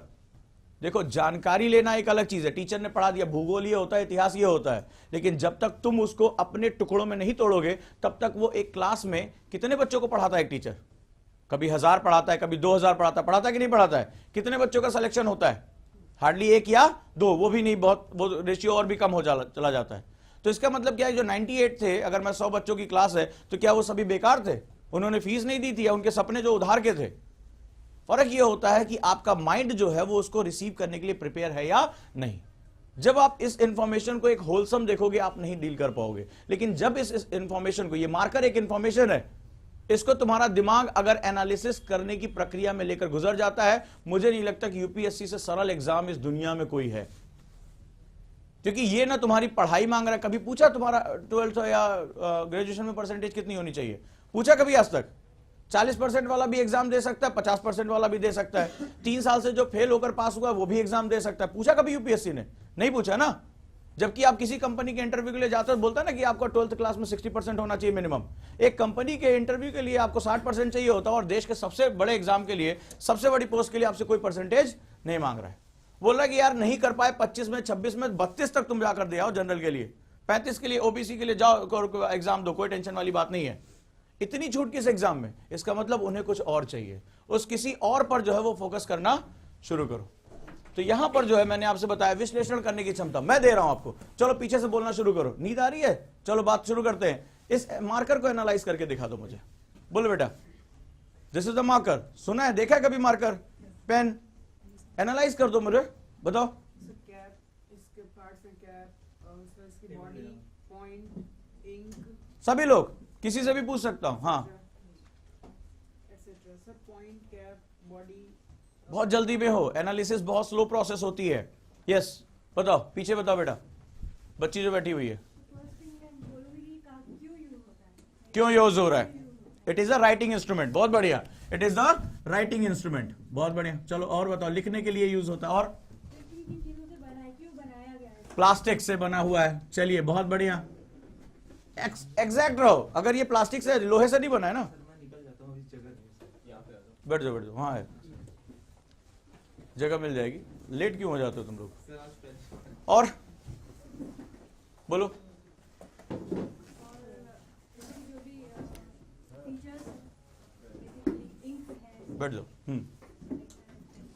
देखो, जानकारी लेना एक अलग चीज है, टीचर ने पढ़ा दिया, भूगोल ये होता है, इतिहास ये होता है, लेकिन जब तक तुम उसको अपने टुकड़ों में नहीं तोड़ोगे तब तक वो एक क्लास में कितने बच्चों को पढ़ाता है एक टीचर? कभी 1000 पढ़ाता है, कभी 2000 पढ़ाता है कि नहीं पढ़ाता है? कितने बच्चों का सिलेक्शन होता है? हार्डली 1 या 2, वो भी नहीं, बहुत वो रेशियो और भी कम हो चला जाता है। तो इसका मतलब क्या है, जो 98 थे, अगर मैं 100 बच्चों की क्लास है तो क्या वो सभी बेकार थे? उन्होंने फीस नहीं दी थी या उनके सपने जो उधार के थे? फर्क ये होता है कि आपका माइंड जो है वो उसको रिसीव करने के लिए प्रिपेयर है या नहीं। जब आप इस इंफॉर्मेशन को एक होलसम देखोगे आप नहीं डील कर पाओगे, लेकिन जब इस इंफॉर्मेशन को, ये मार्कर एक इंफॉर्मेशन है, इसको तुम्हारा दिमाग अगर एनालिसिस करने की प्रक्रिया में लेकर गुजर जाता है, मुझे नहीं लगता कि यूपीएससी से सरल एग्जाम इस दुनिया में कोई है। क्योंकि ये ना तुम्हारी पढ़ाई मांग रहा है। कभी पूछा तुम्हारा 12th या ग्रेजुएशन में परसेंटेज कितनी होनी चाहिए? पूछा कभी आज तक? 40% वाला भी एग्जाम दे सकता है, 50% वाला भी दे सकता है, 3 साल से जो फेल होकर पास हुआ है वो भी एग्जाम दे सकता है। पूछा कभी यूपीएससी ने? नहीं पूछा ना। जबकि आप किसी कंपनी के इंटरव्यू के लिए जाते हो, बोलता है ना कि आपको 12th क्लास में 60% होना चाहिए मिनिमम। एक कंपनी के इंटरव्यू के लिए आपको 60% चाहिए होता है, और देश के सबसे बड़े एग्जाम के लिए, सबसे बड़ी पोस्ट के लिए आपसे कोई परसेंटेज नहीं मांग रहा है। बोल रहा है कि यार नहीं कर पाए 25 में, 26 में, 32 तक तुम जाकर दे आओ जनरल के लिए, 35 के लिए ओबीसी के लिए जाओ एग्जाम दो, कोई टेंशन वाली बात नहीं है। इतनी छूट किस एग्जाम में? इसका मतलब उन्हें कुछ और चाहिए। उस किसी और पर जो है वो फोकस करना शुरू करो। तो यहां पर जो है मैंने आपसे बताया विश्लेषण करने की क्षमता मैं दे रहा हूं आपको। चलो पीछे से बोलना शुरू करो। नींद आ रही है? चलो बात शुरू करते हैं। इस मार्कर को एनालाइज करके दिखा दो मुझे। बोलो बेटा, दिस इज द मार्कर। सुना है, देखा है कभी मार्कर? पेन एनालाइज कर दो मुझे, बताओ। कैप, इसके पार्ट्स हैं, कैप, इसकी बॉडी, पॉइंट, इंक, सभी लोग, किसी से भी पूछ सकता हूं। हाँ, etcetera. Sir point, cap, body. बहुत जल्दी में हो, एनालिसिस बहुत स्लो प्रोसेस होती है। यस, बताओ, पीछे बताओ बेटा, बच्ची जो बैठी हुई है, क्यों यूज हो रहा है? It is a writing instrument. बहुत बढ़िया, it is the writing instrument. बहुत बढ़िया। चलो और बताओ, लिखने के लिए यूज होता है। और प्लास्टिक से बना हुआ है। चलिए बहुत बढ़िया, एग्जैक्ट रहो। अगर ये प्लास्टिक से, लोहे से नहीं बना है ना। बैठ जाओ बैठ जाओ, वहां है जगह, मिल जाएगी। लेट क्यों हो जाते हो तुम लोग? और बोलो। बैठ जाओ।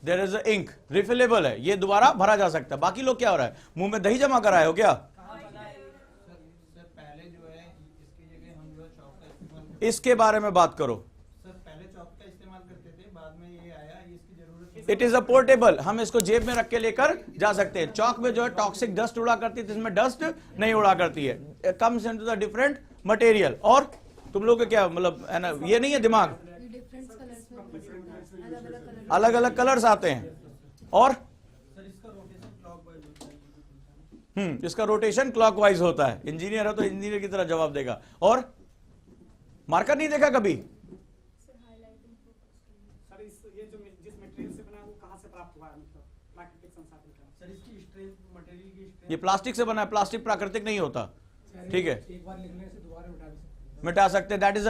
There is a ink, refillable है, ये दोबारा भरा जा सकता है। बाकी लोग क्या हो रहा है, मुंह में दही जमा कर आए हो क्या? पहले जो है इसकी जगह हम जो चौक का इस्तेमाल, इसके बारे में बात करो। सर पहले चौक का इस्तेमाल करते थे, बाद में ये आया, इसकी जरूरत। इट इज अ पोर्टेबल, हम इसको जेब में रख के लेकर जा सकते हैं। चौक में जो है टॉक्सिक डस्ट उड़ा करती है, इसमें डस्ट नहीं उड़ा करती है। Comes into the different material. और तुम लोग क्या मतलब, ये नहीं है दिमाग, अलग अलग कलर्स आते हैं। और सर इसका रोटेशन क्लॉकवाइज होता है। इसका रोटेशन क्लॉकवाइज होता है। इंजीनियर है तो इंजीनियर की तरह जवाब देगा। और मार्कर नहीं देखा कभी? सर ये जो जिस मटेरियल से बना है वो कहाँ से प्राप्त हुआ है, मतलब प्राकृतिक संसाधन का? सर इसकी स्ट्रेंथ, मटेरियल की स्ट्रेंथ। ये प्लास्टिक से बना है, प्लास्टिक प्राकृतिक नहीं होता, ठीक है, एक बार लिखने से दोबारा मिटा सकते हैं। दैट इज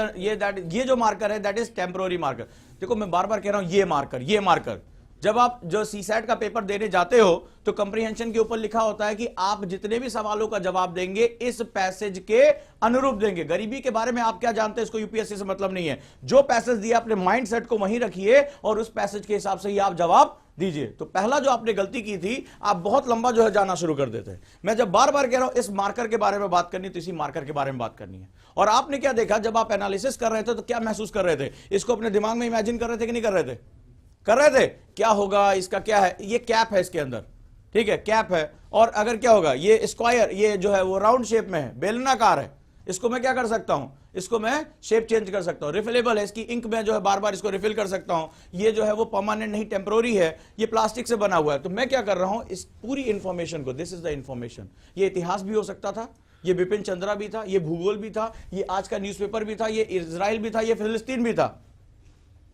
ये जो मार्कर है दैट इज टेम्पोररी मार्कर। देखो मैं बार बार कह रहा हूं, ये मार्कर जब आप जो सीसैट का पेपर देने जाते हो तो कंप्रीहेंशन के ऊपर लिखा होता है कि आप जितने भी सवालों का जवाब देंगे इस पैसेज के अनुरूप देंगे। गरीबी के बारे में आप क्या जानते हैं, इसको यूपीएससी से मतलब नहीं है। जो पैसेज दिया अपने माइंड सेट को वहीं रखिए और उस पैसेज के हिसाब से ही आप जवाब दीजिए। तो पहला जो आपने गलती की थी, आप बहुत लंबा जो है जाना शुरू कर देते हैं। मैं जब बार बार कह रहा हूं इस मार्कर के बारे में बात करनी, तो इसी मार्कर के बारे में बात करनी है। और आपने क्या देखा, जब आप एनालिसिस कर रहे थे तो क्या महसूस कर रहे थे? इसको अपने दिमाग में इमेजिन कर रहे थे कि नहीं कर रहे थे? कर रहे थे। क्या होगा, इसका क्या है, ये कैप है इसके अंदर, ठीक है, कैप है। और अगर क्या होगा, ये स्क्वायर, ये जो है वो राउंड शेप में है, बेलनाकार है, इसको मैं क्या कर सकता हूं, इसको मैं शेप चेंज कर सकता हूं। रिफिलेबल है, इसकी इंक में जो है बार बार इसको रिफिल कर सकता हूं। ये जो है वो परमानेंट नहीं, टेम्पररी है। ये प्लास्टिक से बना हुआ है। तो मैं क्या कर रहा हूं, इस पूरी इंफॉर्मेशन को, दिस इज द इंफॉर्मेशन। ये इतिहास भी हो सकता था, ये बिपिन चंद्रा भी था, ये भूगोल भी था, ये आज का न्यूज़पेपर भी था, ये इजराइल भी था, ये फिलिस्तीन भी था।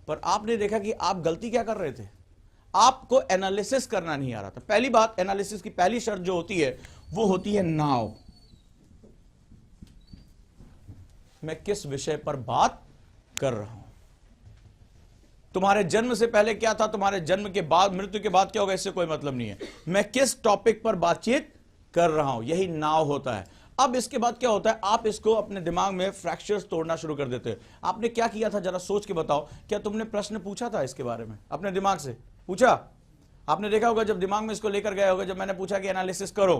पर आपने देखा कि आप गलती क्या कर रहे थे, आपको एनालिसिस करना नहीं आ रहा था। पहली बात, एनालिसिस की पहली शर्त जो होती है वो होती है नाउ। मैं किस विषय पर बात कर रहा हूं। तुम्हारे जन्म से पहले क्या था, तुम्हारे जन्म के बाद, मृत्यु के बाद क्या होगा, इससे कोई मतलब नहीं है। मैं किस टॉपिक पर बातचीत कर रहा हूं, यही नाव होता है। अब इसके बाद क्या होता है, आप इसको अपने दिमाग में फ्रैक्चर्स तोड़ना शुरू कर देते हो। आपने क्या किया था, जरा सोच के बताओ। क्या तुमने प्रश्न पूछा था इसके बारे में, अपने दिमाग से पूछा? आपने देखा होगा जब दिमाग में इसको लेकर गया होगा, जब मैंने पूछा कि एनालिसिस करो,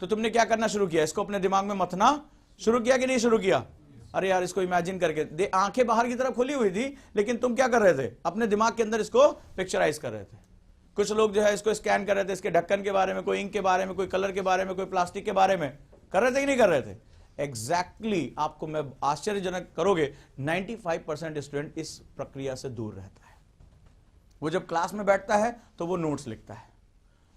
तो तुमने क्या करना शुरू किया, इसको अपने दिमाग में मथना शुरू किया कि नहीं शुरू किया? अरे यार, इसको इमेजिन करके आंखें बाहर की तरफ खुली हुई थी, लेकिन तुम क्या कर रहे थे, अपने दिमाग के अंदर इसको पिक्चराइज कर रहे थे। कुछ लोग जो है इसको स्कैन कर रहे थे, इसके ढक्कन के बारे में, कोई इंक के बारे में, कोई कलर के बारे में, कोई प्लास्टिक के बारे में कर रहे थे कि नहीं कर रहे थे? एग्जैक्टली आपको मैं आश्चर्यजनक करोगे, 95% स्टूडेंट इस प्रक्रिया से दूर रहता है। वो जब क्लास में बैठता है तो वो नोट्स लिखता है,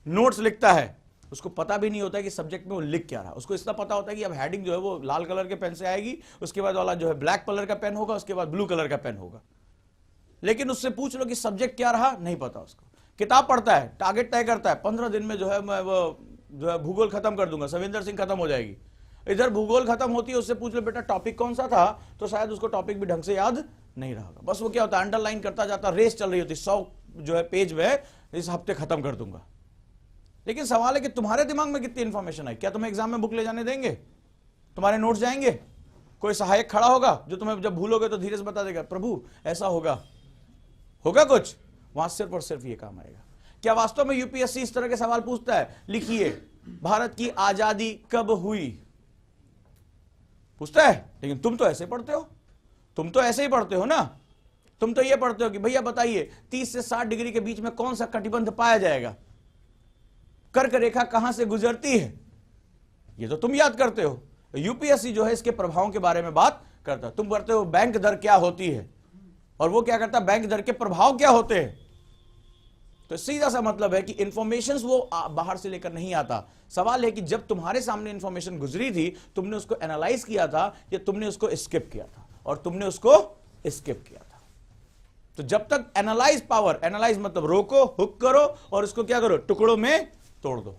नोट्स लिखता है, उसको पता भी नहीं होता है कि सब्जेक्ट में वो लिख क्या रहा है। उसको इतना पता होता है कि अब हेडिंग जो है वो लाल कलर के पेन से आएगी, उसके बाद वाला जो है ब्लैक कलर का पेन होगा, उसके बाद ब्लू कलर का पेन होगा। लेकिन उससे पूछ लो कि सब्जेक्ट क्या रहा, नहीं पता उसको। किताब पढ़ता है, टारगेट तय करता है, 15 दिन में जो है मैं वो जो है भूगोल खत्म कर दूंगा, सविंदर सिंह खत्म हो जाएगी। इधर भूगोल खत्म होती है, उससे पूछ लो बेटा टॉपिक कौन सा था, तो शायद उसको टॉपिक भी ढंग से याद नहीं रहा। बस वो क्या होता है, अंडरलाइन करता जाता, रेस चल रही होती, 100 जो है पेज में इस हफ्ते खत्म कर दूंगा। लेकिन सवाल है कि तुम्हारे दिमाग में कितनी इंफॉर्मेशन है? क्या तुम्हें एग्जाम में बुक ले जाने देंगे? तुम्हारे नोट्स जाएंगे? कोई सहायक खड़ा होगा जो तुम्हें जब भूलोगे तो धीरे से बता देगा, प्रभु ऐसा होगा कुछ? वहां सिर्फ और सिर्फ ये काम आएगा। क्या वास्तव में यूपीएससी इस तरह के सवाल पूछता है? लिखिए भारत की आजादी कब हुई, पूछता है? लेकिन तुम तो ऐसे पढ़ते हो, तुम तो ऐसे ही पढ़ते हो ना। तुम तो ये पढ़ते हो कि भैया बताइए 30 से 60 डिग्री के बीच में कौन सा कटिबंध पाया जाएगा, कर्क रेखा कहां से गुजरती है, ये तो तुम याद करते हो। यूपीएससी जो है इसके प्रभावों के बारे में बात करता है। तुम करते हो बैंक दर क्या होती है, और वो क्या करता है, बैंक दर के प्रभाव क्या होते हैं। तो सीधा सा मतलब है कि इंफॉर्मेशन वो बाहर से लेकर नहीं आता। सवाल है कि जब तुम्हारे सामने इंफॉर्मेशन गुजरी थी, तुमने उसको एनालाइज किया था या तुमने उसको स्किप किया था, और तुमने उसको स्किप किया था। तो जब तक एनालाइज पावर, एनालाइज मतलब रोको, हुक करो और उसको क्या करो, टुकड़ों में तोड़ दो।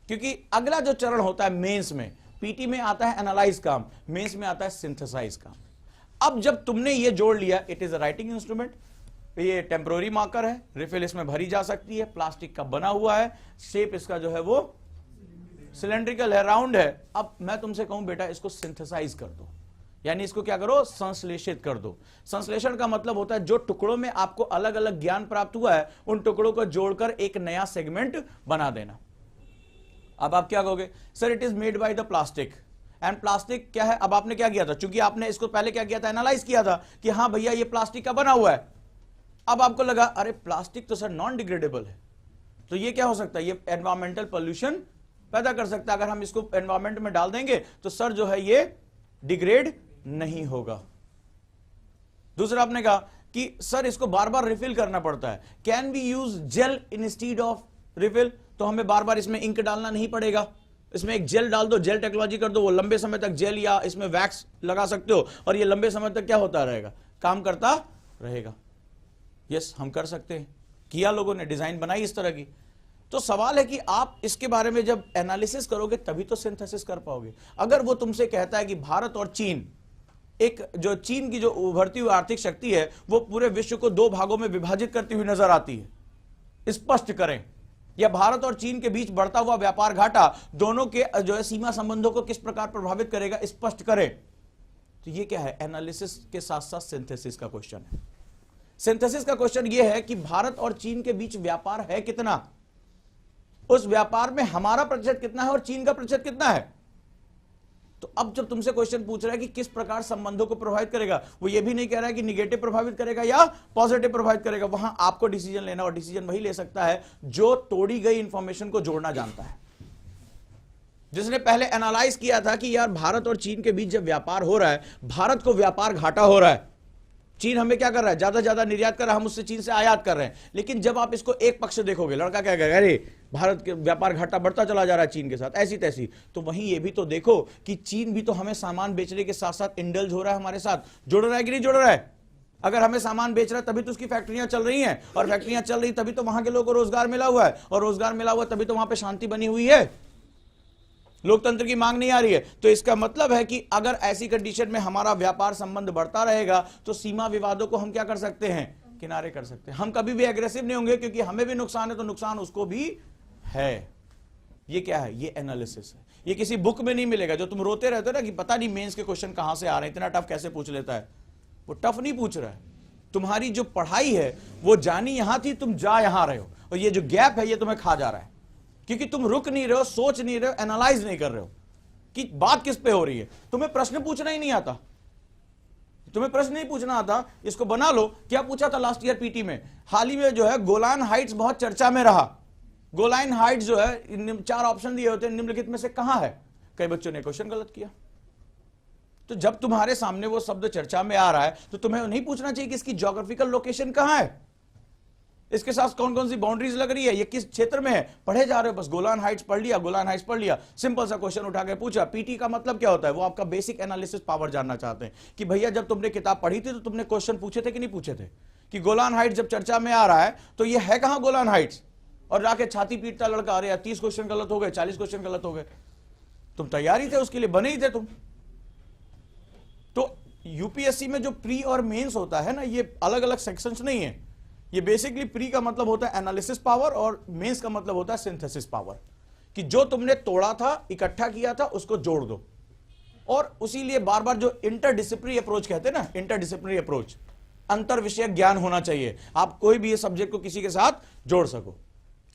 क्योंकि अगला जो चरण होता है मेंस में, पीटी में आता है एनालाइज काम, मेंस में आता है सिंथेसाइज काम। अब जब तुमने ये जोड़ लिया, it is a writing instrument, ये टेम्पररी मार्कर है, रिफिल इसमें भरी जा सकती है, प्लास्टिक का बना हुआ है, शेप इसका जो है वो सिलेंड्रिकल है, राउंड है। अब मैं तुमसे कहूं बेटा इसको सिंथेसाइज कर दो, यानी इसको क्या करो, संश्लेषित कर दो। संश्लेषण का मतलब होता है जो टुकड़ों में आपको अलग अलग ज्ञान प्राप्त हुआ है, उन टुकड़ों को जोड़कर एक नया सेगमेंट बना देना। अब आप क्या कहोगे, sir it is made by the plastic, and plastic क्या है? अब आपने क्या किया था, चूंकि आपने इसको पहले क्या किया था, एनालाइज किया था कि हाँ भैया ये प्लास्टिक का बना हुआ है। अब आपको लगा अरे प्लास्टिक तो सर नॉन डिग्रेडेबल है, तो ये क्या हो सकता है, ये एनवायरमेंटल पोल्यूशन पैदा कर सकता है। अगर हम इसको एनवायरमेंट में डाल देंगे तो सर जो है ये डिग्रेड नहीं होगा। दूसरा आपने कहा कि सर इसको बार बार रिफिल करना पड़ता है, can we use gel instead of refill, तो हमें बार बार इसमें इंक डालना नहीं पड़ेगा, इसमें एक जेल डाल दो, जेल टेक्नोलॉजी कर दो, वो लंबे समय तक जेल या इसमें वैक्स लगा सकते हो और ये लंबे समय तक क्या होता रहेगा, काम करता रहेगा। यस, हम कर सकते हैं, किया लोगों ने, डिजाइन बनाई इस तरह की। तो सवाल है कि आप इसके बारे में जब एनालिसिस करोगे तभी तो सिंथेसिस कर पाओगे। अगर वो तुमसे कहता है कि भारत और चीन, एक जो चीन की जो उभरती हुई आर्थिक शक्ति है वो पूरे विश्व को 2 भागों में विभाजित करती हुई नजर आती है, स्पष्ट करें, या भारत और चीन के बीच बढ़ता हुआ व्यापार घाटा दोनों के जो है सीमा संबंधों को किस प्रकार प्रभावित करेगा, स्पष्ट करें। तो ये क्या है, एनालिसिस के साथ साथ सिंथेसिस का क्वेश्चन है। सिंथेसिस का क्वेश्चन यह है कि भारत और चीन के बीच व्यापार है कितना, उस व्यापार में हमारा प्रतिशत कितना है और चीन का प्रतिशत कितना है। तो अब जब तुमसे क्वेश्चन पूछ रहा है कि किस प्रकार संबंधों को प्रभावित करेगा, वो ये भी नहीं कह रहा है कि निगेटिव प्रभावित करेगा या पॉजिटिव प्रभावित करेगा। वहां आपको डिसीजन लेना, और डिसीजन वही ले सकता है जो तोड़ी गई इंफॉर्मेशन को जोड़ना जानता है। जिसने पहले एनालाइज किया था कि यार भारत और चीन के बीच जब व्यापार हो रहा है, भारत को व्यापार घाटा हो रहा है, चीन हमें क्या कर रहा है, ज्यादा ज्यादा निर्यात कर रहा है, हम उससे चीन से आयात कर रहे हैं। लेकिन जब आप इसको एक पक्ष देखोगे, लड़का क्या कहेगा, अरे भारत के व्यापार घाटा बढ़ता चला जा रहा है चीन के साथ, ऐसी तैसी। तो वहीं ये भी तो देखो कि चीन भी तो हमें सामान बेचने के साथ साथ इंडल्ज हो रहा है, हमारे साथ जुड़ रहा है कि नहीं जुड़ रहा है। अगर हमें सामान बेच रहा है तभी तो उसकी फैक्ट्रियां चल रही हैं, और फैक्ट्रियां चल रही तभी तो वहां के लोगों को रोजगार मिला हुआ है, और रोजगार मिला हुआ तभी तो वहां पर शांति बनी हुई है, लोकतंत्र की मांग नहीं आ रही है। तो इसका मतलब है कि अगर ऐसी कंडीशन में हमारा व्यापार संबंध बढ़ता रहेगा तो सीमा विवादों को हम क्या कर सकते हैं, किनारे कर सकते हैं। हम कभी भी एग्रेसिव नहीं होंगे, क्योंकि हमें भी नुकसान है तो नुकसान उसको भी है। ये क्या है? ये एनालिसिस है। ये किसी बुक में नहीं मिलेगा। जो तुम रोते रहते हो ना कि पता नहीं मेंस के क्वेश्चन कहां से आ रहे हैं, इतना टफ कैसे पूछ लेता है, वो टफ नहीं पूछ रहा है। तुम्हारी जो पढ़ाई है वो जानी यहां थी, तुम जा यहां रहे हो, और ये जो गैप है ये तुम्हें खा जा रहा है, क्योंकि तुम रुक नहीं रहे हो, सोच नहीं रहे हो, एनालाइज नहीं कर रहे हो कि बात किस पे हो रही है। तुम्हें प्रश्न पूछना ही नहीं आता, तुम्हें प्रश्न नहीं पूछना आता। इसको बना लो। क्या पूछा था लास्ट ईयर पीटी में? हाल ही में जो है गोलान हाइट्स बहुत चर्चा में रहा। गोलान हाइट्स जो है, 4 ऑप्शन दिए होते हैं, निम्नलिखित में से कहां है? कई बच्चों ने क्वेश्चन गलत किया। तो जब तुम्हारे सामने वो शब्द चर्चा में आ रहा है तो तुम्हें नहीं पूछना चाहिए कि इसकी ज्योग्राफिकल लोकेशन कहां है, इसके साथ कौन कौन सी बाउंड्रीज लग रही है, ये किस क्षेत्र में है। पढ़े जा रहे हो, बस गोलान हाइट्स पढ़ लिया, गोलान हाइट्स पढ़ लिया, सिंपल सा क्वेश्चन उठा के पूछा। पीटी का मतलब क्या होता है? वो आपका बेसिक एनालिसिस पावर जानना चाहते हैं कि भैया जब तुमने किताब पढ़ी थी तो तुमने क्वेश्चन पूछे थे कि नहीं पूछे थे, कि गोलान हाइट्स जब चर्चा में आ रहा है तो ये है कहां गोलान हाइट्स, और जाके छाती पीटता लड़का, अरे 30 क्वेश्चन गलत हो गए, 40 क्वेश्चन गलत हो गए। तुम तैयार ही थे, उसके लिए बने ही थे तुम। तो यूपीएससी में जो प्री और मेंस होता है ना, ये अलग अलग सेक्शंस नहीं है। ये बेसिकली प्री का मतलब होता है एनालिसिस पावर, और मेंस का मतलब होता है सिंथेसिस पावर, कि जो तुमने तोड़ा था, इकट्ठा किया था, उसको जोड़ दो। और उसी लिए बार बार जो इंटरडिसिप्लिनरी अप्रोच कहते हैं ना, इंटरडिसिप्लिनरी अप्रोच, अंतर विषयक ज्ञान होना चाहिए। आप कोई भी ये सब्जेक्ट को किसी के साथ जोड़ सको।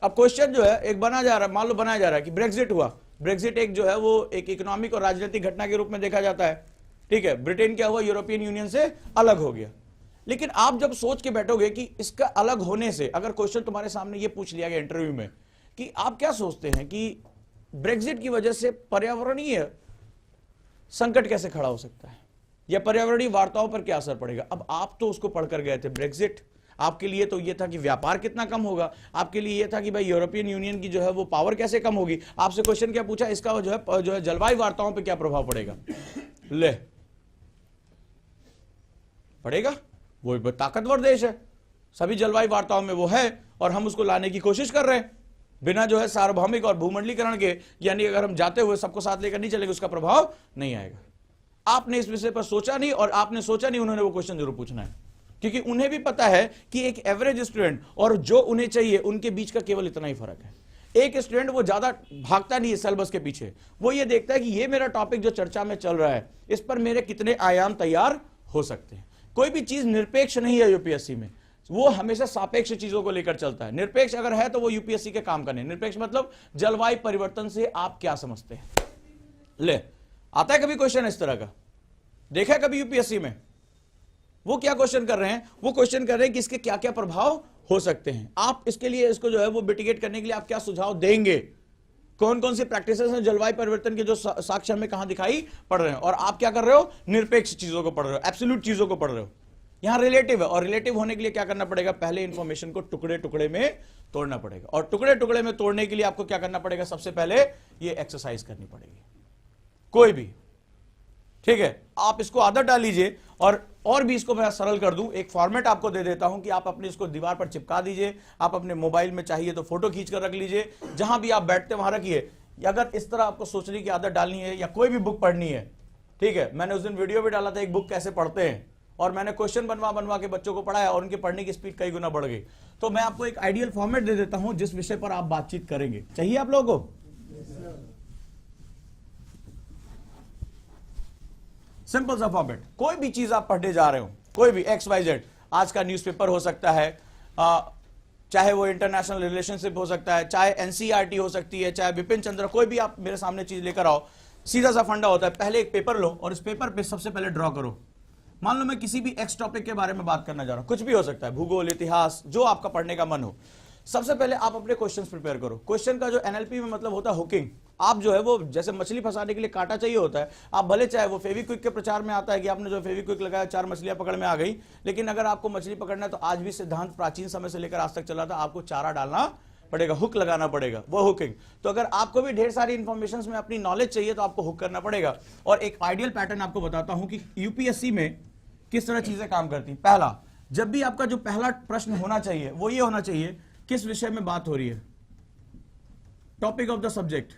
अब क्वेश्चन जो है एक बना जा रहा है, मान लो बनाया जा रहा है कि ब्रेक्जिट हुआ। ब्रेक्जिट एक जो है वो एक इकोनॉमिक और राजनीतिक घटना के रूप में देखा जाता है, ठीक है। ब्रिटेन क्या हुआ? यूरोपियन यूनियन से अलग हो गया। लेकिन आप जब सोच के बैठोगे कि इसका अलग होने से, अगर क्वेश्चन तुम्हारे सामने ये पूछ लिया गया इंटरव्यू में कि आप क्या सोचते हैं कि ब्रेक्जिट की वजह से पर्यावरणीय संकट कैसे खड़ा हो सकता है, या पर्यावरणीय वार्ताओं पर क्या असर पड़ेगा। अब आप तो उसको पढ़कर गए थे ब्रेक्जिट, आपके लिए तो ये था कि व्यापार कितना कम होगा, आपके लिए ये था कि भाई यूरोपियन यूनियन की जो है वो पावर कैसे कम होगी। आपसे क्वेश्चन क्या पूछा? इसका जो है जलवायु वार्ताओं पर क्या प्रभाव पड़ेगा। ले पड़ेगा, वो ताकतवर देश है, सभी जलवायु वार्ताओं में वो है, और हम उसको लाने की कोशिश कर रहे हैं बिना जो है सार्वभौमिक और भूमंडलीकरण के। यानी अगर हम जाते हुए सबको साथ लेकर नहीं चलेंगे, उसका प्रभाव नहीं आएगा। आपने इस विषय पर सोचा नहीं, और आपने सोचा नहीं, उन्होंने वो क्वेश्चन जरूर पूछना है, क्योंकि उन्हें भी पता है कि एक एवरेज स्टूडेंट और जो उन्हें चाहिए उनके बीच का केवल इतना ही फर्क है। एक स्टूडेंट वो ज्यादा भागता नहीं है सिलेबस के पीछे, वो ये देखता है कि ये मेरा टॉपिक जो चर्चा में चल रहा है, इस पर मेरे कितने आयाम तैयार हो सकते हैं। कोई भी चीज निरपेक्ष नहीं है यूपीएससी में, वो हमेशा सापेक्ष चीजों को लेकर चलता है। निरपेक्ष अगर है तो वो यूपीएससी के काम का नहीं। निरपेक्ष मतलब जलवायु परिवर्तन से आप क्या समझते हैं। ले आता है कभी क्वेश्चन इस तरह का? देखा है कभी यूपीएससी में? वो क्या क्वेश्चन कर रहे हैं? वो क्वेश्चन कर रहे हैं कि इसके क्या क्या प्रभाव हो सकते हैं। आप इसके लिए, इसको जो है वो मिटिगेट करने के लिए आप क्या सुझाव देंगे? कौन कौन सी प्रैक्टिसेस हैं जलवायु परिवर्तन के जो साक्ष्य हमें कहां दिखाई पड़ रहे हैं, और आप क्या कर रहे हो? निरपेक्ष चीजों को पढ़ रहे हो, एब्सोल्यूट चीजों को पढ़ रहे हो। यहां रिलेटिव है, और रिलेटिव होने के लिए क्या करना पड़ेगा? पहले इंफॉर्मेशन को टुकड़े टुकड़े में तोड़ना पड़ेगा, और टुकड़े टुकड़े में तोड़ने के लिए आपको क्या करना पड़ेगा? सबसे पहले ये एक्सरसाइज करनी पड़ेगी, कोई भी, ठीक है। आप इसको आदत डाल लीजिए, और भी इसको मैं सरल कर दूं, एक फॉर्मेट आपको दे देता हूं कि आप अपने इसको दीवार पर चिपका दीजिए, आप अपने मोबाइल में चाहिए तो फोटो खींच कर रख लीजिए, जहां भी आप बैठते वहां रखिए। अगर इस तरह आपको सोचने की आदत डालनी है या कोई भी बुक पढ़नी है, ठीक है। मैंने उस दिन वीडियो भी डाला था एक बुक कैसे पढ़ते हैं, और मैंने क्वेश्चन बनवा के बच्चों को पढ़ाया, और उनके पढ़ने की स्पीड कई गुना बढ़ गई। तो मैं आपको एक आइडियल फॉर्मेट दे देता हूं जिस विषय पर आप बातचीत करेंगे। चाहिए आप लोगों को? सिंपल सा फॉर्मेट। कोई भी चीज आप पढ़ने जा रहे हो, कोई भी XYZ, आज का न्यूज़पेपर हो सकता है, चाहे वो इंटरनेशनल रिलेशनशिप हो सकता है, चाहे एनसीईआरटी हो सकती है, चाहे विपिन चंद्र, कोई भी आप मेरे सामने चीज लेकर आओ। सीधा सा फंडा होता है, पहले एक पेपर लो और इस पेपर पे सबसे पहले ड्रॉ करो। मान लो मैं किसी भी एक्स टॉपिक के बारे में बात करना जा रहा हूं, कुछ भी हो सकता है, भूगोल, इतिहास, जो आपका पढ़ने का मन हो। सबसे पहले आप अपने क्वेश्चंस प्रिपेयर करो। क्वेश्चन का जो एनएलपी में मतलब होता है हुकिंग। आप जो है वो जैसे मछली फंसाने के लिए कांटा चाहिए होता है, आप भले चाहे वो फेविक्विक के प्रचार में आता है कि आपने जो फेविक्विक लगाया 4 मछलियां पकड़ में आ गई, लेकिन अगर आपको मछली पकड़ना है तो आज भी सिद्धांत प्राचीन समय से लेकर आज तक चला था, आपको चारा डालना पड़ेगा, हुक लगाना पड़ेगा, वो हुकिंग। तो अगर आपको भी ढेर सारी इंफॉर्मेशन में अपनी नॉलेज चाहिए तो आपको हुक करना पड़ेगा। और एक आइडियल पैटर्न आपको बताता हूं कि यूपीएससी में किस तरह चीजें काम करती हैं। पहला, जब भी आपका जो पहला प्रश्न होना चाहिए वो ये होना चाहिए, किस विषय में बात हो रही है, टॉपिक ऑफ द सब्जेक्ट।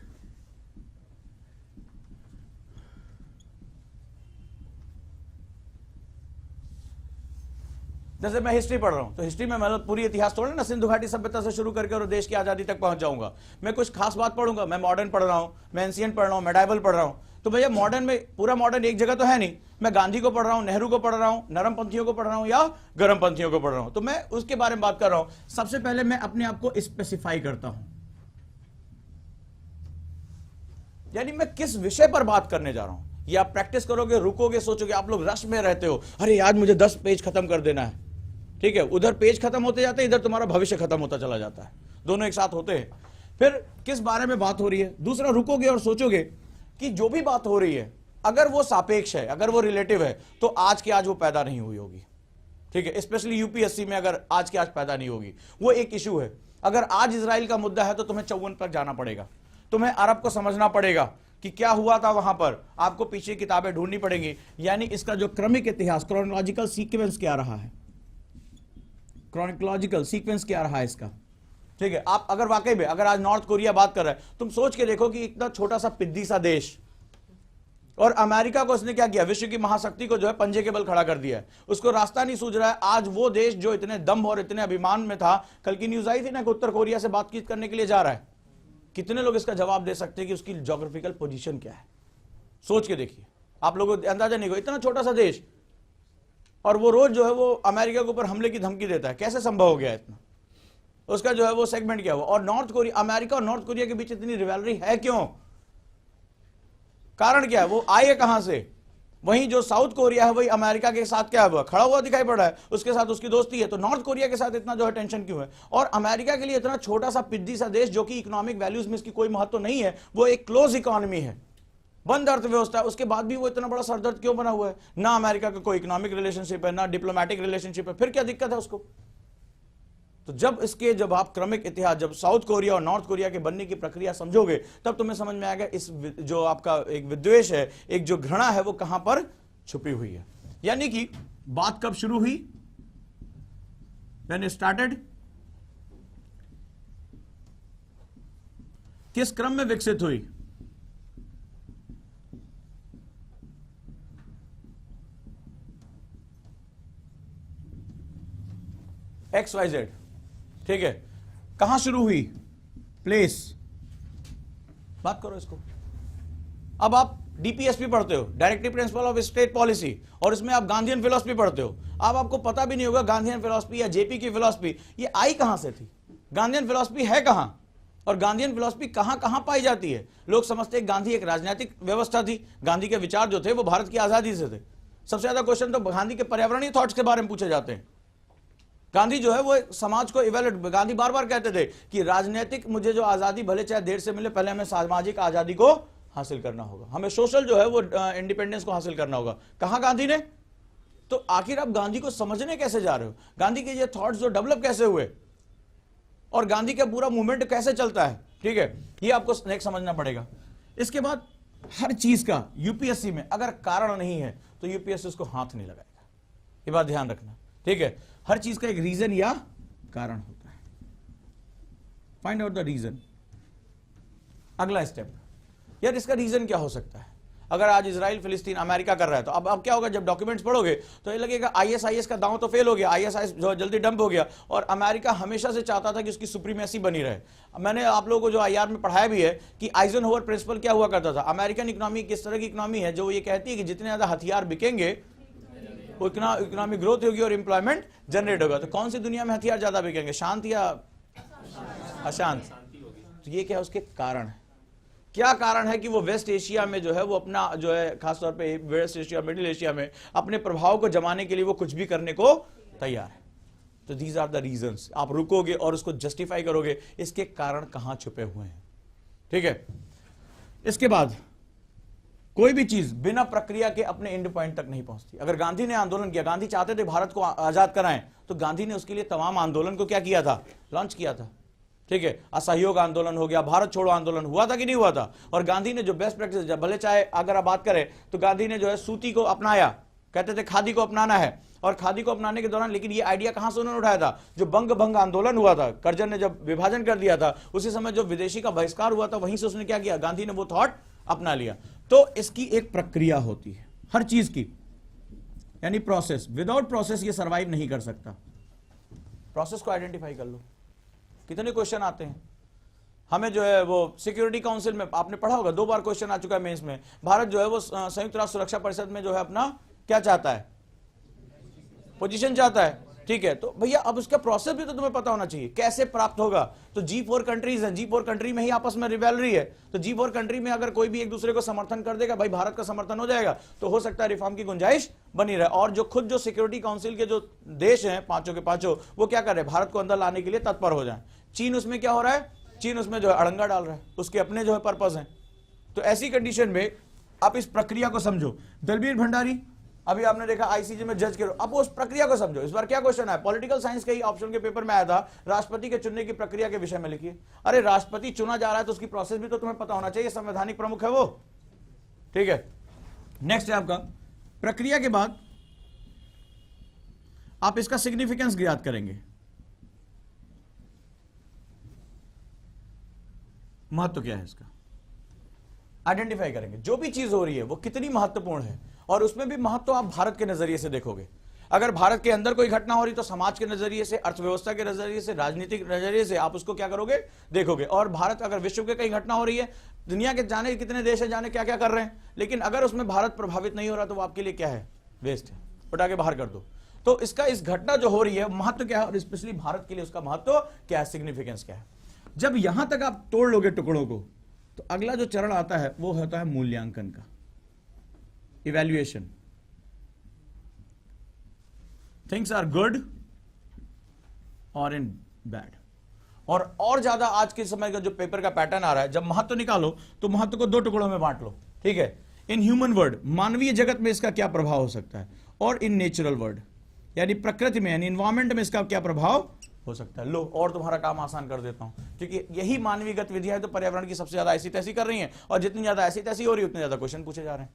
जैसे मैं हिस्ट्री पढ़ रहा हूं तो हिस्ट्री में मतलब पूरी इतिहास थोड़ा ना सिंधु घाटी सभ्यता से शुरू करके और देश की आजादी तक पहुंच जाऊंगा। मैं कुछ खास बात पढ़ूंगा, मैं मॉडर्न पढ़ रहा हूं, मैं एंशिएंट पढ़ रहा हूं, मेडाइवल पढ़ रहा हूं। तो भैया मॉडर्न में पूरा मॉडर्न एक जगह तो है नहीं, मैं गांधी को पढ़ रहा हूं, नेहरू को पढ़ रहा हूं, नरमपंथियों को पढ़ रहा हूं या गर्मपंथियों को पढ़ रहा हूं, तो मैं उसके बारे में बात कर रहा हूं। सबसे पहले मैं अपने आप को स्पेसिफाई करता हूं, यानी मैं किस विषय पर बात करने जा रहा हूं। ये आप प्रैक्टिस करोगे, रुकोगे, सोचोगे। आप लोग रश में रहते हो, अरे आज मुझे 10 पेज खत्म कर देना है, ठीक है, उधर पेज खत्म होते जाते हैं, इधर तुम्हारा भविष्य खत्म होता चला जाता है, दोनों एक साथ होते हैं। फिर किस बारे में बात हो रही है, दूसरा रुकोगे और सोचोगे कि जो भी बात हो रही है अगर वो सापेक्ष है, अगर वो रिलेटिव है, तो आज की आज वो पैदा नहीं हुई होगी, ठीक है। स्पेशली यूपीएससी में अगर आज की आज पैदा नहीं होगी, वो एक इशू है। अगर आज इजराइल का मुद्दा है तो तुम्हें 54 तक जाना पड़ेगा, तुम्हें अरब को समझना पड़ेगा कि क्या हुआ था वहां पर, आपको पीछे किताबें ढूंढनी पड़ेंगी। यानी इसका जो क्रमिक इतिहास, क्रोनोलॉजिकल सीक्वेंस क्या रहा है, क्रोनोलॉजिकल सीक्वेंस क्या रहा है इसका, ठीक है। आप अगर वाकई में अगर आज नॉर्थ कोरिया बात कर रहा है, तुम सोच के देखो कि इतना छोटा सा पिद्दी सा देश, और अमेरिका को उसने क्या किया, विश्व की महाशक्ति को जो है पंजे के बल खड़ा कर दिया है। उसको रास्ता नहीं सूझ रहा है। आज वो देश जो इतने दम्भ और इतने अभिमान में था, कल की न्यूज आई थी ना कि उत्तर कोरिया से बातचीत करने के लिए जा रहा है। कितने लोग इसका जवाब दे सकते हैं कि उसकी ज्योग्राफिकल पोजीशन क्या है? सोच के देखिए, आप लोगों को अंदाजा नहीं होगा, इतना छोटा सा देश, और वो रोज जो है वो अमेरिका के ऊपर हमले की धमकी देता है। कैसे संभव हो गया इतना? उसका जो है वो सेगमेंट क्या हुआ? और नॉर्थ कोरिया, अमेरिका और नॉर्थ कोरिया के बीच इतनी रिवैलरी है क्यों? कारण क्या है? वो आए कहां से? वहीं जो साउथ कोरिया है वही अमेरिका के साथ क्या हुआ, खड़ा हुआ दिखाई पड़ा है, उसके साथ उसकी दोस्ती है। तो नॉर्थ कोरिया के साथ इतना जो है टेंशन क्यों है? और अमेरिका के लिए इतना छोटा सा पिद्दी सा देश, जो कि इकोनॉमिक वैल्यूज में इसकी कोई महत्व नहीं है, वो एक क्लोज इकोनॉमी है, बंद अर्थव्यवस्था है, उसके बाद भी वो इतना बड़ा सरदर्द क्यों बना हुआ है? ना अमेरिका का कोई इकोनॉमिक रिलेशनशिप है, ना डिप्लोमेटिक रिलेशनशिप है, फिर क्या दिक्कत है उसको? तो जब आप क्रमिक इतिहास, जब साउथ कोरिया और नॉर्थ कोरिया के बनने की प्रक्रिया समझोगे, तब तुम्हें समझ में आएगा इस जो आपका एक विद्वेष है, एक जो घृणा है, वो कहां पर छुपी हुई है। यानी कि बात कब शुरू हुई? When it started? किस क्रम में विकसित हुई? XYZ, ठीक है। कहां शुरू हुई? प्लेस। बात करो इसको। अब आप डीपीएसपी पढ़ते हो, directive principle of state policy, और इसमें आप गांधीयन फिलॉसफी पढ़ते हो। अब आपको पता भी नहीं होगा गांधीयन फिलॉसफी या जेपी की फिलॉसफी ये आई कहां से थी, गांधीयन फिलॉसफी है कहां, और गांधीयन फिलॉसफी कहां कहां पाई जाती है। लोग समझते हैं गांधी एक राजनीतिक व्यवस्था थी, गांधी के विचार जो थे वो भारत की आजादी से थे। सबसे ज्यादा क्वेश्चन तो गांधी के पर्यावरणीय थॉट्स के बारे में पूछे जाते हैं। गांधी जो है वो समाज को इवेल्यूएट, गांधी बार बार कहते थे कि राजनीतिक मुझे जो आजादी भले चाहे देर से मिले, पहले हमें सामाजिक आजादी को हासिल करना होगा, हमें सोशल जो है वो इंडिपेंडेंस को हासिल करना होगा। कहां गांधी ने? तो आखिर आप गांधी को समझने कैसे जा रहे हो? गांधी के ये थॉट्स जो डेवलप कैसे हुए, और गांधी का पूरा मूवमेंट कैसे चलता है, ठीक है, ये आपको नेक्स्ट समझना पड़ेगा। इसके बाद हर चीज का यूपीएससी में अगर कारण नहीं है तो यूपीएससी उसको हाथ नहीं लगाएगा, ये बात ध्यान रखना, ठीक है। हर चीज का एक रीजन या कारण होता है। Find out the reason. अगला स्टेप, यार इसका रीजन क्या हो सकता है? अगर आज इजराइल फिलिस्तीन अमेरिका कर रहा है, तो अब क्या होगा? जब डॉक्यूमेंट्स पढ़ोगे तो ये लगेगा आईएसआईएस का दांव तो फेल हो गया, आईएसआईएस जो जल्दी डंप हो गया, और अमेरिका हमेशा से चाहता था कि उसकी सुप्रीमेसी बनी रहे। मैंने आप लोगों को जो आईआर में पढ़ाया भी है कि आइजनहोवर प्रिंसिपल क्या हुआ करता था। अमेरिकन इकोनॉमी किस तरह की इकोनॉमी है जो ये कहती है कि जितने ज्यादा हथियार बिकेंगे उतना इकोनॉमिक ग्रोथ होगी और एम्प्लॉयमेंट जनरेट होगा। तो कौन सी दुनिया में हथियार ज्यादा बिकेंगे, शांत या अशांत? तो ये क्या उसके कारण है? क्या कारण है कि वो वेस्ट एशिया में जो है वो अपना जो है, खासतौर पे वेस्ट एशिया, मिडिल एशिया में अपने प्रभाव को जमाने के लिए वो कुछ भी करने को तैयार है? तो दीज आर द रीजंस। आप रुकोगे और उसको जस्टिफाई करोगे, इसके कारण कहां छुपे हुए हैं, ठीक है। इसके बाद कोई भी चीज बिना प्रक्रिया के अपने एंड पॉइंट तक नहीं पहुंचती। अगर गांधी ने आंदोलन किया, गांधी चाहते थे भारत को आजाद कराएं, तो गांधी ने उसके लिए तमाम आंदोलन को क्या किया था? लॉन्च किया था, ठीक है। असहयोग आंदोलन हो गया, भारत छोड़ो आंदोलन हुआ था कि नहीं हुआ था? और गांधी ने जो बेस्ट प्रैक्टिस, भले चाहे अगर आप बात करें तो गांधी ने जो है सूती को अपनाया, कहते थे खादी को अपनाना है, और खादी को अपनाने के दौरान, लेकिन ये आइडिया कहां से उन्होंने उठाया था? जो बंग भंग आंदोलन हुआ था, करजन ने जब विभाजन कर दिया था, उसी समय जो विदेशी का बहिष्कार हुआ था, वहीं से उसने क्या किया? गांधी ने वो थॉट अपना लिया। तो इसकी एक प्रक्रिया होती है हर चीज की। यानी प्रोसेस, विदाउट प्रोसेस ये सर्वाइव नहीं कर सकता। प्रोसेस को आइडेंटिफाई कर लो। कितने क्वेश्चन आते हैं हमें जो है वो सिक्योरिटी काउंसिल में, आपने पढ़ा होगा, 2 बार क्वेश्चन आ चुका है मेंस में। भारत जो है वो संयुक्त राष्ट्र सुरक्षा परिषद में जो है अपना क्या चाहता है, पोजीशन चाहता है, ठीक है। तो भैया अब उसका प्रोसेस भी तो तुम्हें पता होना चाहिए, कैसे प्राप्त होगा। तो G4 कंट्रीज हैं, G4 कंट्री में ही आपस में रिवेलरी है, तो G4 कंट्री में अगर कोई भी एक दूसरे को समर्थन कर देगा, भाई भारत का समर्थन हो जाएगा, तो हो सकता है रिफॉर्म की गुंजाइश बनी रहे। और जो खुद जो सिक्योरिटी काउंसिल के जो देश हैं, पांचों के पांचों, वो क्या कर रहे हैं, भारत को अंदर लाने के लिए तत्पर हो जाए। चीन उसमें क्या हो रहा है, चीन उसमें जो है अड़ंगा डाल रहा है, उसके अपने जो है पर्पस हैं। तो ऐसी कंडीशन में आप इस प्रक्रिया को समझो। दलबीर भंडारी, अभी आपने देखा आईसीजे में जज करो, अब उस प्रक्रिया को समझो। इस बार क्या क्वेश्चन है, पॉलिटिकल साइंस के ही ऑप्शन के पेपर में आया था, राष्ट्रपति के चुनने की प्रक्रिया के विषय में लिखिए। अरे राष्ट्रपति चुना जा रहा है तो उसकी प्रोसेस भी तो तुम्हें पता होना चाहिए, संवैधानिक प्रमुख है वो, ठीक है। नेक्स्ट है आपका प्रक्रिया के बाद आप इसका सिग्निफिकेंस ज्ञात करेंगे, महत्व क्या है इसका आइडेंटिफाई करेंगे। जो भी चीज हो रही है वो कितनी महत्वपूर्ण है, और उसमें भी महत्व आप भारत के नजरिए से देखोगे। अगर भारत के अंदर कोई घटना हो रही तो समाज के नजरिए से, अर्थव्यवस्था के नजरिए से, राजनीतिक नजरिए से आप उसको क्या करोगे, देखोगे। और भारत अगर विश्व के कई घटना हो रही है, दुनिया के जाने कितने देश है, जाने क्या क्या कर रहे हैं, लेकिन अगर उसमें भारत प्रभावित नहीं हो रहा तो वो आपके लिए क्या है, वेस्ट है, उठा के बाहर कर दो। तो इसका, इस घटना जो हो रही है महत्व क्या है, और स्पेशली भारत के लिए उसका महत्व क्या है, सिग्निफिकेंस क्या है। जब यहां तक आप तोड़ लोगे टुकड़ों को, तो अगला जो चरण आता है वो होता है मूल्यांकन का, इवैल्यूएशन। थिंग्स आर गुड और इन बैड। और ज्यादा आज के समय का जो पेपर का पैटर्न आ रहा है, जब महत्व निकालो तो महत्व को 2 टुकड़ों में बांट लो, ठीक है। इन ह्यूमन वर्ल्ड, मानवीय जगत में इसका क्या प्रभाव हो सकता है, और इन नेचुरल वर्ल्ड यानी प्रकृति में, यानी इन्वायरमेंट में इसका क्या प्रभाव हो सकता है। लो, और तुम्हारा काम आसान कर देता हूं, क्योंकि यही मानवीय गतिविधियां तो पर्यावरण की सबसे ज्यादा ऐसी तैसी कर रही हैं, और जितनी ज्यादा ऐसी तैसी हो रही है उतने ज्यादा क्वेश्चन पूछे जा रहे हैं,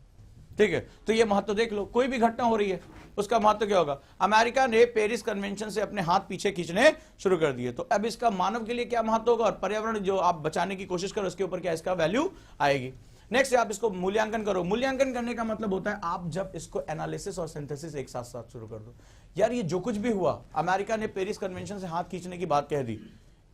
ठीक है। तो ये महत्व देख लो, कोई भी घटना हो रही है उसका महत्व क्या होगा। अमेरिका ने पेरिस कन्वेंशन से अपने हाथ पीछे खींचने शुरू कर दिए, तो अब इसका मानव के लिए क्या महत्व होगा, और पर्यावरण जो आप बचाने की कोशिश करो उसके ऊपर क्या इसका वैल्यू आएगी। नेक्स्ट आप इसको मूल्यांकन करो। मूल्यांकन करने का मतलब होता है आप जब इसको एनालिसिस और सिंथेसिस एक साथ साथ शुरू कर दो। यार ये जो कुछ भी हुआ, अमेरिका ने पेरिस कन्वेंशन से हाथ खींचने की बात कह दी,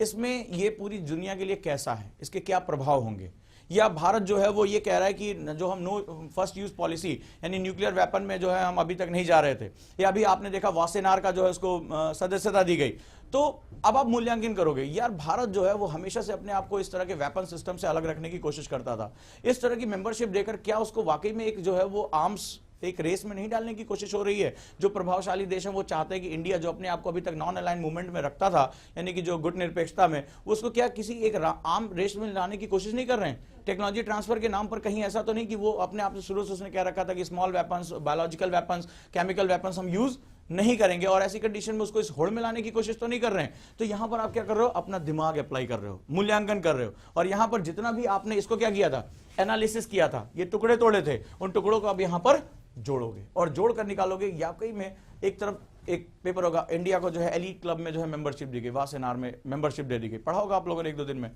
इसमें ये पूरी दुनिया के लिए कैसा है, इसके क्या प्रभाव होंगे। या भारत जो है वो ये कह रहा है कि जो हम नो फर्स्ट यूज पॉलिसी यानी न्यूक्लियर वेपन में जो है हम अभी तक नहीं जा रहे थे, या अभी आपने देखा वासेनार का जो है उसको सदस्यता दी गई। तो अब आप मूल्यांकन करोगे, यार भारत जो है वो हमेशा से अपने आप को इस तरह के वेपन सिस्टम से अलग रखने की कोशिश करता था, इस तरह की मेंबरशिप देकर क्या उसको वाकई में एक जो है वो आर्म्स एक रेस में नहीं डालने की कोशिश हो रही है। जो प्रभावशाली देश हैं वो चाहते हैं कि इंडिया जो अपने आप को अभी तक नॉन अलाइन मूवमेंट में रखता था, यानी कि जो गुट निरपेक्षता में, उसको क्या किसी एक आम रेस में लाने की कोशिश नहीं कर रहे हैं। टेक्नोलॉजी ट्रांसफर के नाम पर कहीं ऐसा तो नहीं कि वो अपने आप से शुरू से उसने कह रखा था कि small weapons, biological weapons, chemical weapons हम यूज नहीं करेंगे, और ऐसी कंडीशन में उसको इस होड़ में लाने की कोशिश तो नहीं कर रहे हैं। तो यहां पर आप क्या कर रहे हो, अपना दिमाग अप्लाई कर रहे हो, मूल्यांकन कर रहे हो, और यहां पर जितना भी आपने इसको क्या किया था, एनालिसिस किया था, ये टुकड़े तोड़े थे, उन टुकड़ों को आप यहां पर जोड़ोगे और जोड़ कर निकालोगे। या कहीं में एक तरफ एक पेपर होगा, इंडिया को जो है एलीट क्लब में जो है मेंबरशिप दी गई, वासेनार में मेंबरशिप दे दी गई, पढ़ा होगा आप लोगों ने 1-2 दिन में।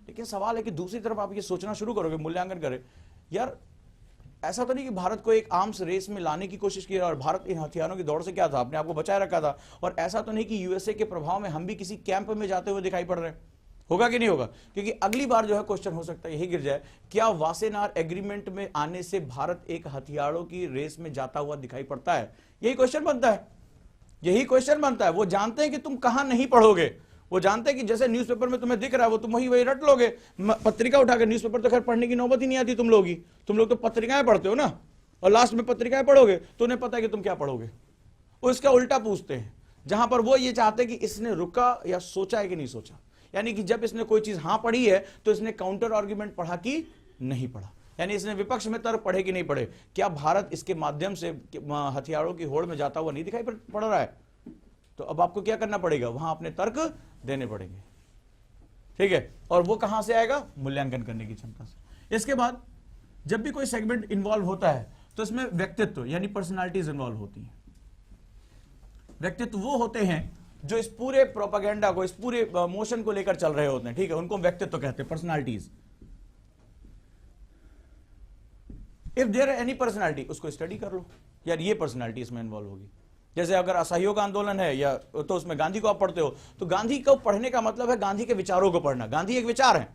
लेकिन सवाल है कि दूसरी तरफ आप ये सोचना शुरू करोगे, मूल्यांकन करें, यार ऐसा तो नहीं कि भारत को एक आर्म्स रेस में लाने की कोशिश की और भारत इन हथियारों की दौड़ से क्या था, अपने आप को बचाए रखा था, और ऐसा तो नहीं कि यूएसए के प्रभाव में हम भी किसी कैंप में जाते हुए दिखाई पड़ रहे हैं। होगा कि नहीं होगा, क्योंकि अगली बार जो है क्वेश्चन हो सकता है यही गिर जाए, क्या वासेनार एग्रीमेंट में आने से भारत एक हथियारों की रेस में जाता हुआ दिखाई पड़ता है। यही क्वेश्चन बनता है, यही क्वेश्चन बनता है। वो जानते हैं कि तुम कहां नहीं पढ़ोगे, वो जानते हैं कि जैसे न्यूज़पेपर में तुम्हें दिख रहा है वो तुम वही रट लोगे। पत्रिका उठाकर, न्यूज़पेपर तो खैर पढ़ने की नौबत ही नहीं आती तुम लोग तो पत्रिकाएं पढ़ते हो ना, और लास्ट में पत्रिकाएं पढ़ोगे तो उन्हें पता है कि तुम क्या पढ़ोगे। वो इसका उल्टा पूछते हैं, जहां पर वो ये चाहते हैं कि इसने रुका या सोचा है कि नहीं सोचा, यानी कि जब इसने कोई चीज हां पढ़ी है तो इसने काउंटर आर्ग्यूमेंट पढ़ा कि नहीं पढ़ा, यानी इसने विपक्ष में तर्क पढ़े कि नहीं पढ़े। क्या भारत इसके माध्यम से हथियारों की होड़ में जाता हुआ नहीं दिखाई पड़ रहा है? तो अब आपको क्या करना पड़ेगा, वहां अपने तर्क देने पड़ेंगे, ठीक है। और वो कहां से आएगा, मूल्यांकन करने की क्षमता से। इसके बाद जब भी कोई सेगमेंट इन्वॉल्व होता है तो इसमें व्यक्तित्व यानी पर्सनालिटीज इन्वॉल्व होती हैं। व्यक्तित्व वो होते हैं जो इस पूरे प्रोपेगेंडा को, इस पूरे मोशन को लेकर चल रहे होते हैं, ठीक है, उनको व्यक्तित्व कहते हैं, personalities. If there any personality, उसको स्टडी कर लो, यार ये पर्सनालिटी इसमें इन्वॉल्व होगी। जैसे अगर असहयोग आंदोलन है या तो उसमें गांधी को आप पढ़ते हो, तो गांधी को पढ़ने का मतलब है गांधी के विचारों को पढ़ना, गांधी एक विचार है।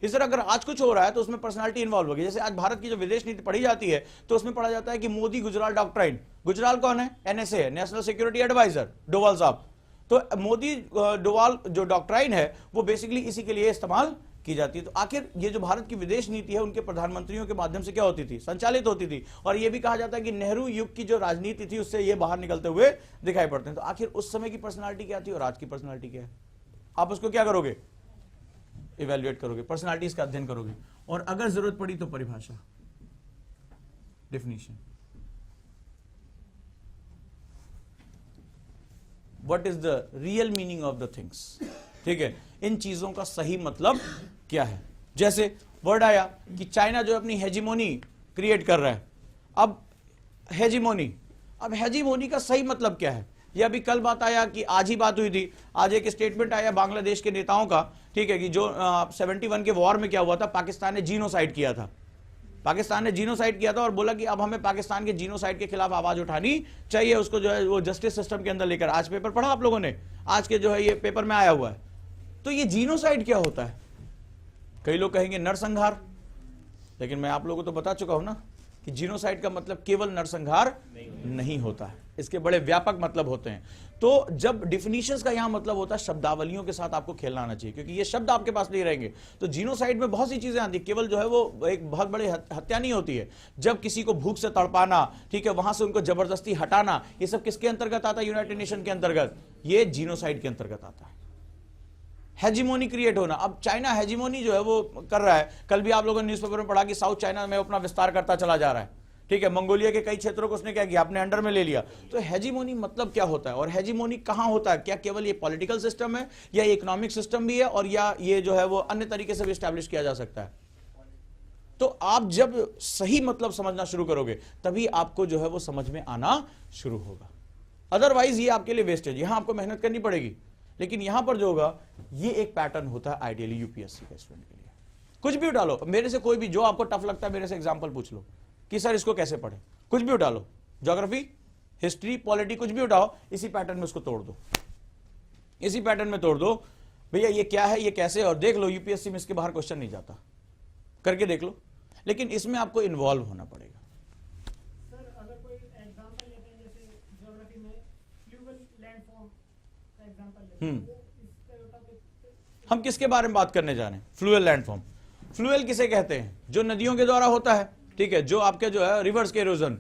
इस तरह अगर आज कुछ हो रहा है तो उसमें पर्सनालिटी इन्वॉल्व होगी। जैसे आज भारत की जो विदेश नीति पढ़ी जाती है तो उसमें पढ़ा जाता है कि मोदी गुजराल डॉक्ट्राइन, गुजराल कौन है? एनएसए है, नेशनल सिक्योरिटी एडवाइजर, डोवाल साहब। तो मोदी डोवाल जो डॉक्ट्राइन है वो बेसिकली इसी के लिए इस्तेमाल की जाती है। तो आखिर ये जो भारत की विदेश नीति है उनके प्रधानमंत्रियों के माध्यम से क्या होती थी? संचालित होती थी। और ये भी कहा जाता है कि नेहरू युग की जो राजनीति थी उससे ये बाहर निकलते हुए दिखाई पड़ते हैं। तो आखिर उस समय की पर्सनालिटी क्या थी और आज की पर्सनालिटी क्या है? आप उसको क्या करोगे? इवेल्युएट करोगे, पर्सनालिटीज का अध्ययन करोगे, और अगर जरूरत पड़ी तो परिभाषा, definition, what is the real meaning of the things. ठीक है, इन चीजों का सही मतलब क्या है। जैसे वर्ड आया कि चाइना जो अपनी हेजिमोनी क्रिएट कर रहा है। अब हेजिमोनी का सही मतलब क्या है? यह अभी कल बात आया कि आज ही बात हुई थी, आज एक स्टेटमेंट आया बांग्लादेश के नेताओं का, ठीक है, कि जो 71 के वॉर में क्या हुआ था, पाकिस्तान ने जीनोसाइड किया था। पाकिस्तान ने जीनोसाइड किया था और बोला कि अब हमें पाकिस्तान के जीनोसाइड के खिलाफ आवाज उठानी चाहिए, उसको जो है वो जस्टिस सिस्टम के अंदर लेकर। आज पेपर पढ़ा आप लोगों ने? आज के जो है ये पेपर में आया हुआ है। तो ये जीनोसाइड क्या होता है? कई लोग कहेंगे नरसंहार, लेकिन मैं आप लोगों को तो बता चुका हूं ना कि जीनोसाइड का मतलब केवल नरसंहार नहीं होता है, इसके बड़े व्यापक मतलब होते हैं। तो जब डिफिनीशंस का यहां मतलब होता है, शब्दावलियों के साथ आपको खेलना आना चाहिए, क्योंकि ये शब्द आपके पास नहीं रहेंगे। तो जीनोसाइड में बहुत सी चीजें आती है, केवल जो है वो एक बहुत बड़ी हत्या नहीं होती है। जब किसी को भूख से तड़पाना, ठीक है, वहां से उनको जबरदस्ती हटाना, ये सब किसके अंतर्गत आता है? यूनाइटेड नेशन के अंतर्गत। ये जीनोसाइड के अंतर्गत आता है। हेजिमोनी क्रिएट होना, अब चाइना हेजिमोनी जो है वो कर रहा है। कल भी आप लोगों ने न्यूज़पेपर में पढ़ा कि साउथ चाइना में अपना विस्तार करता चला जा रहा है। ठीक है, मंगोलिया के कई क्षेत्रों को उसने क्या किया? अपने अंडर में ले लिया। तो हेजिमोनी मतलब क्या होता है और हेजिमोनी कहां होता है? क्या केवल ये पॉलिटिकल सिस्टम है या इकोनॉमिक सिस्टम भी है, और या ये जो है वो अन्य तरीके से भी स्टैब्लिश किया जा सकता है? तो आप जब सही मतलब समझना शुरू करोगे तभी आपको जो है वो समझ में आना शुरू होगा। अदरवाइज ये आपके लिए वेस्टेज। यहां आपको मेहनत करनी पड़ेगी, लेकिन यहां पर जो होगा ये एक पैटर्न होता है आइडियली यूपीएससी के स्टूडेंट के लिए। कुछ भी उठा लो, मेरे से कोई भी जो आपको टफ लगता है मेरे से एग्जांपल पूछ लो कि सर इसको कैसे पढ़े। कुछ भी उठा लो, ज्योग्राफी, हिस्ट्री, पॉलिटी, कुछ भी उठाओ, इसी पैटर्न में उसको तोड़ दो, इसी पैटर्न में तोड़ दो। भैया ये क्या है, ये कैसे, और देख लो यूपीएससी में इसके बाहर क्वेश्चन नहीं जाता, करके देख लो। लेकिन इसमें आपको इन्वॉल्व होना पड़ेगा। सर अगर कोई एग्जांपल लेते हैं, जैसे ज्योग्राफी में फ्लूवल लैंडफॉर्म का एग्जांपल लेते हैं, हम किसके बारे में बात करने जा रहे हैं? फ्लूअल लैंडफॉर्म। फ्लूअल किसे कहते हैं? जो नदियों के द्वारा होता है, ठीक है, जो आपके जो है रिवर्स के इरोजन।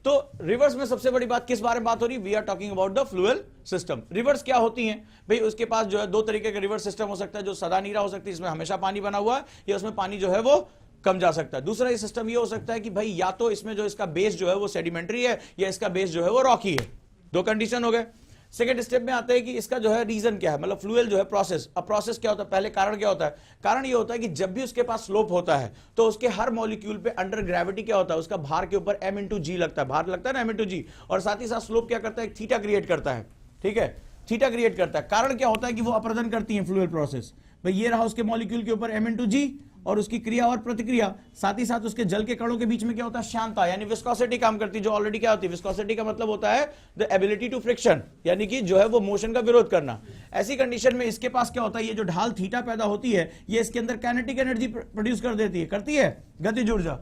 तो रिवर्स में सबसे बड़ी बात किस बारे में बात हो रही? We are talking about the fluvial system. Rivers क्या होती हैं भाई? उसके पास जो है दो तरीके का रिवर्स सिस्टम हो सकता है, जो सदा नीरा हो सकती है, इसमें हमेशा पानी बना हुआ है, या उसमें पानी जो है वो कम जा सकता है। दूसरा ये सिस्टम ये हो सकता है कि भाई या तो इसमें जो इसका बेस जो है वो सेडिमेंट्री है, या इसका बेस जो है वो रॉकी है। दो कंडीशन हो गए। सेकेंड स्टेप में आते हैं कि इसका जो है रीजन क्या है, मतलब फ्लूअल जो है प्रोसेस। अब प्रोसेस क्या होता है? पहले कारण क्या होता है? कारण ये होता है कि जब भी उसके पास स्लोप होता है तो उसके हर मॉलिक्यूल पे अंडर ग्रेविटी क्या होता है? उसका भार के ऊपर m/g लगता है, भार लगता है ना m/g, और साथ ही साथ स्लोप क्या करता है? थीटा क्रिएट करता है। ठीक है, थीटा क्रिएट करता है। कारण क्या होता है कि वो अप्रदन करती है फ्लूअल प्रोसेस। भाई ये रहा उसके मॉलिक्यूल के ऊपर m/g, और उसकी क्रिया और प्रतिक्रिया, साथ ही साथ उसके जल के कणों के बीच में क्या होता है? श्यानता, यानी विस्कोसिटी काम करती है, जो ऑलरेडी क्या होती है? विस्कोसिटी का मतलब होता है द एबिलिटी टू फ्रिक्शन, यानी कि जो है वो मोशन का विरोध करना। ऐसी कंडीशन में इसके पास क्या होता है? ये जो ढाल थीटा पैदा होती है, ये इसके अंदर काइनेटिक एनर्जी प्रोड्यूस कर देती है, करती है गतिज ऊर्जा,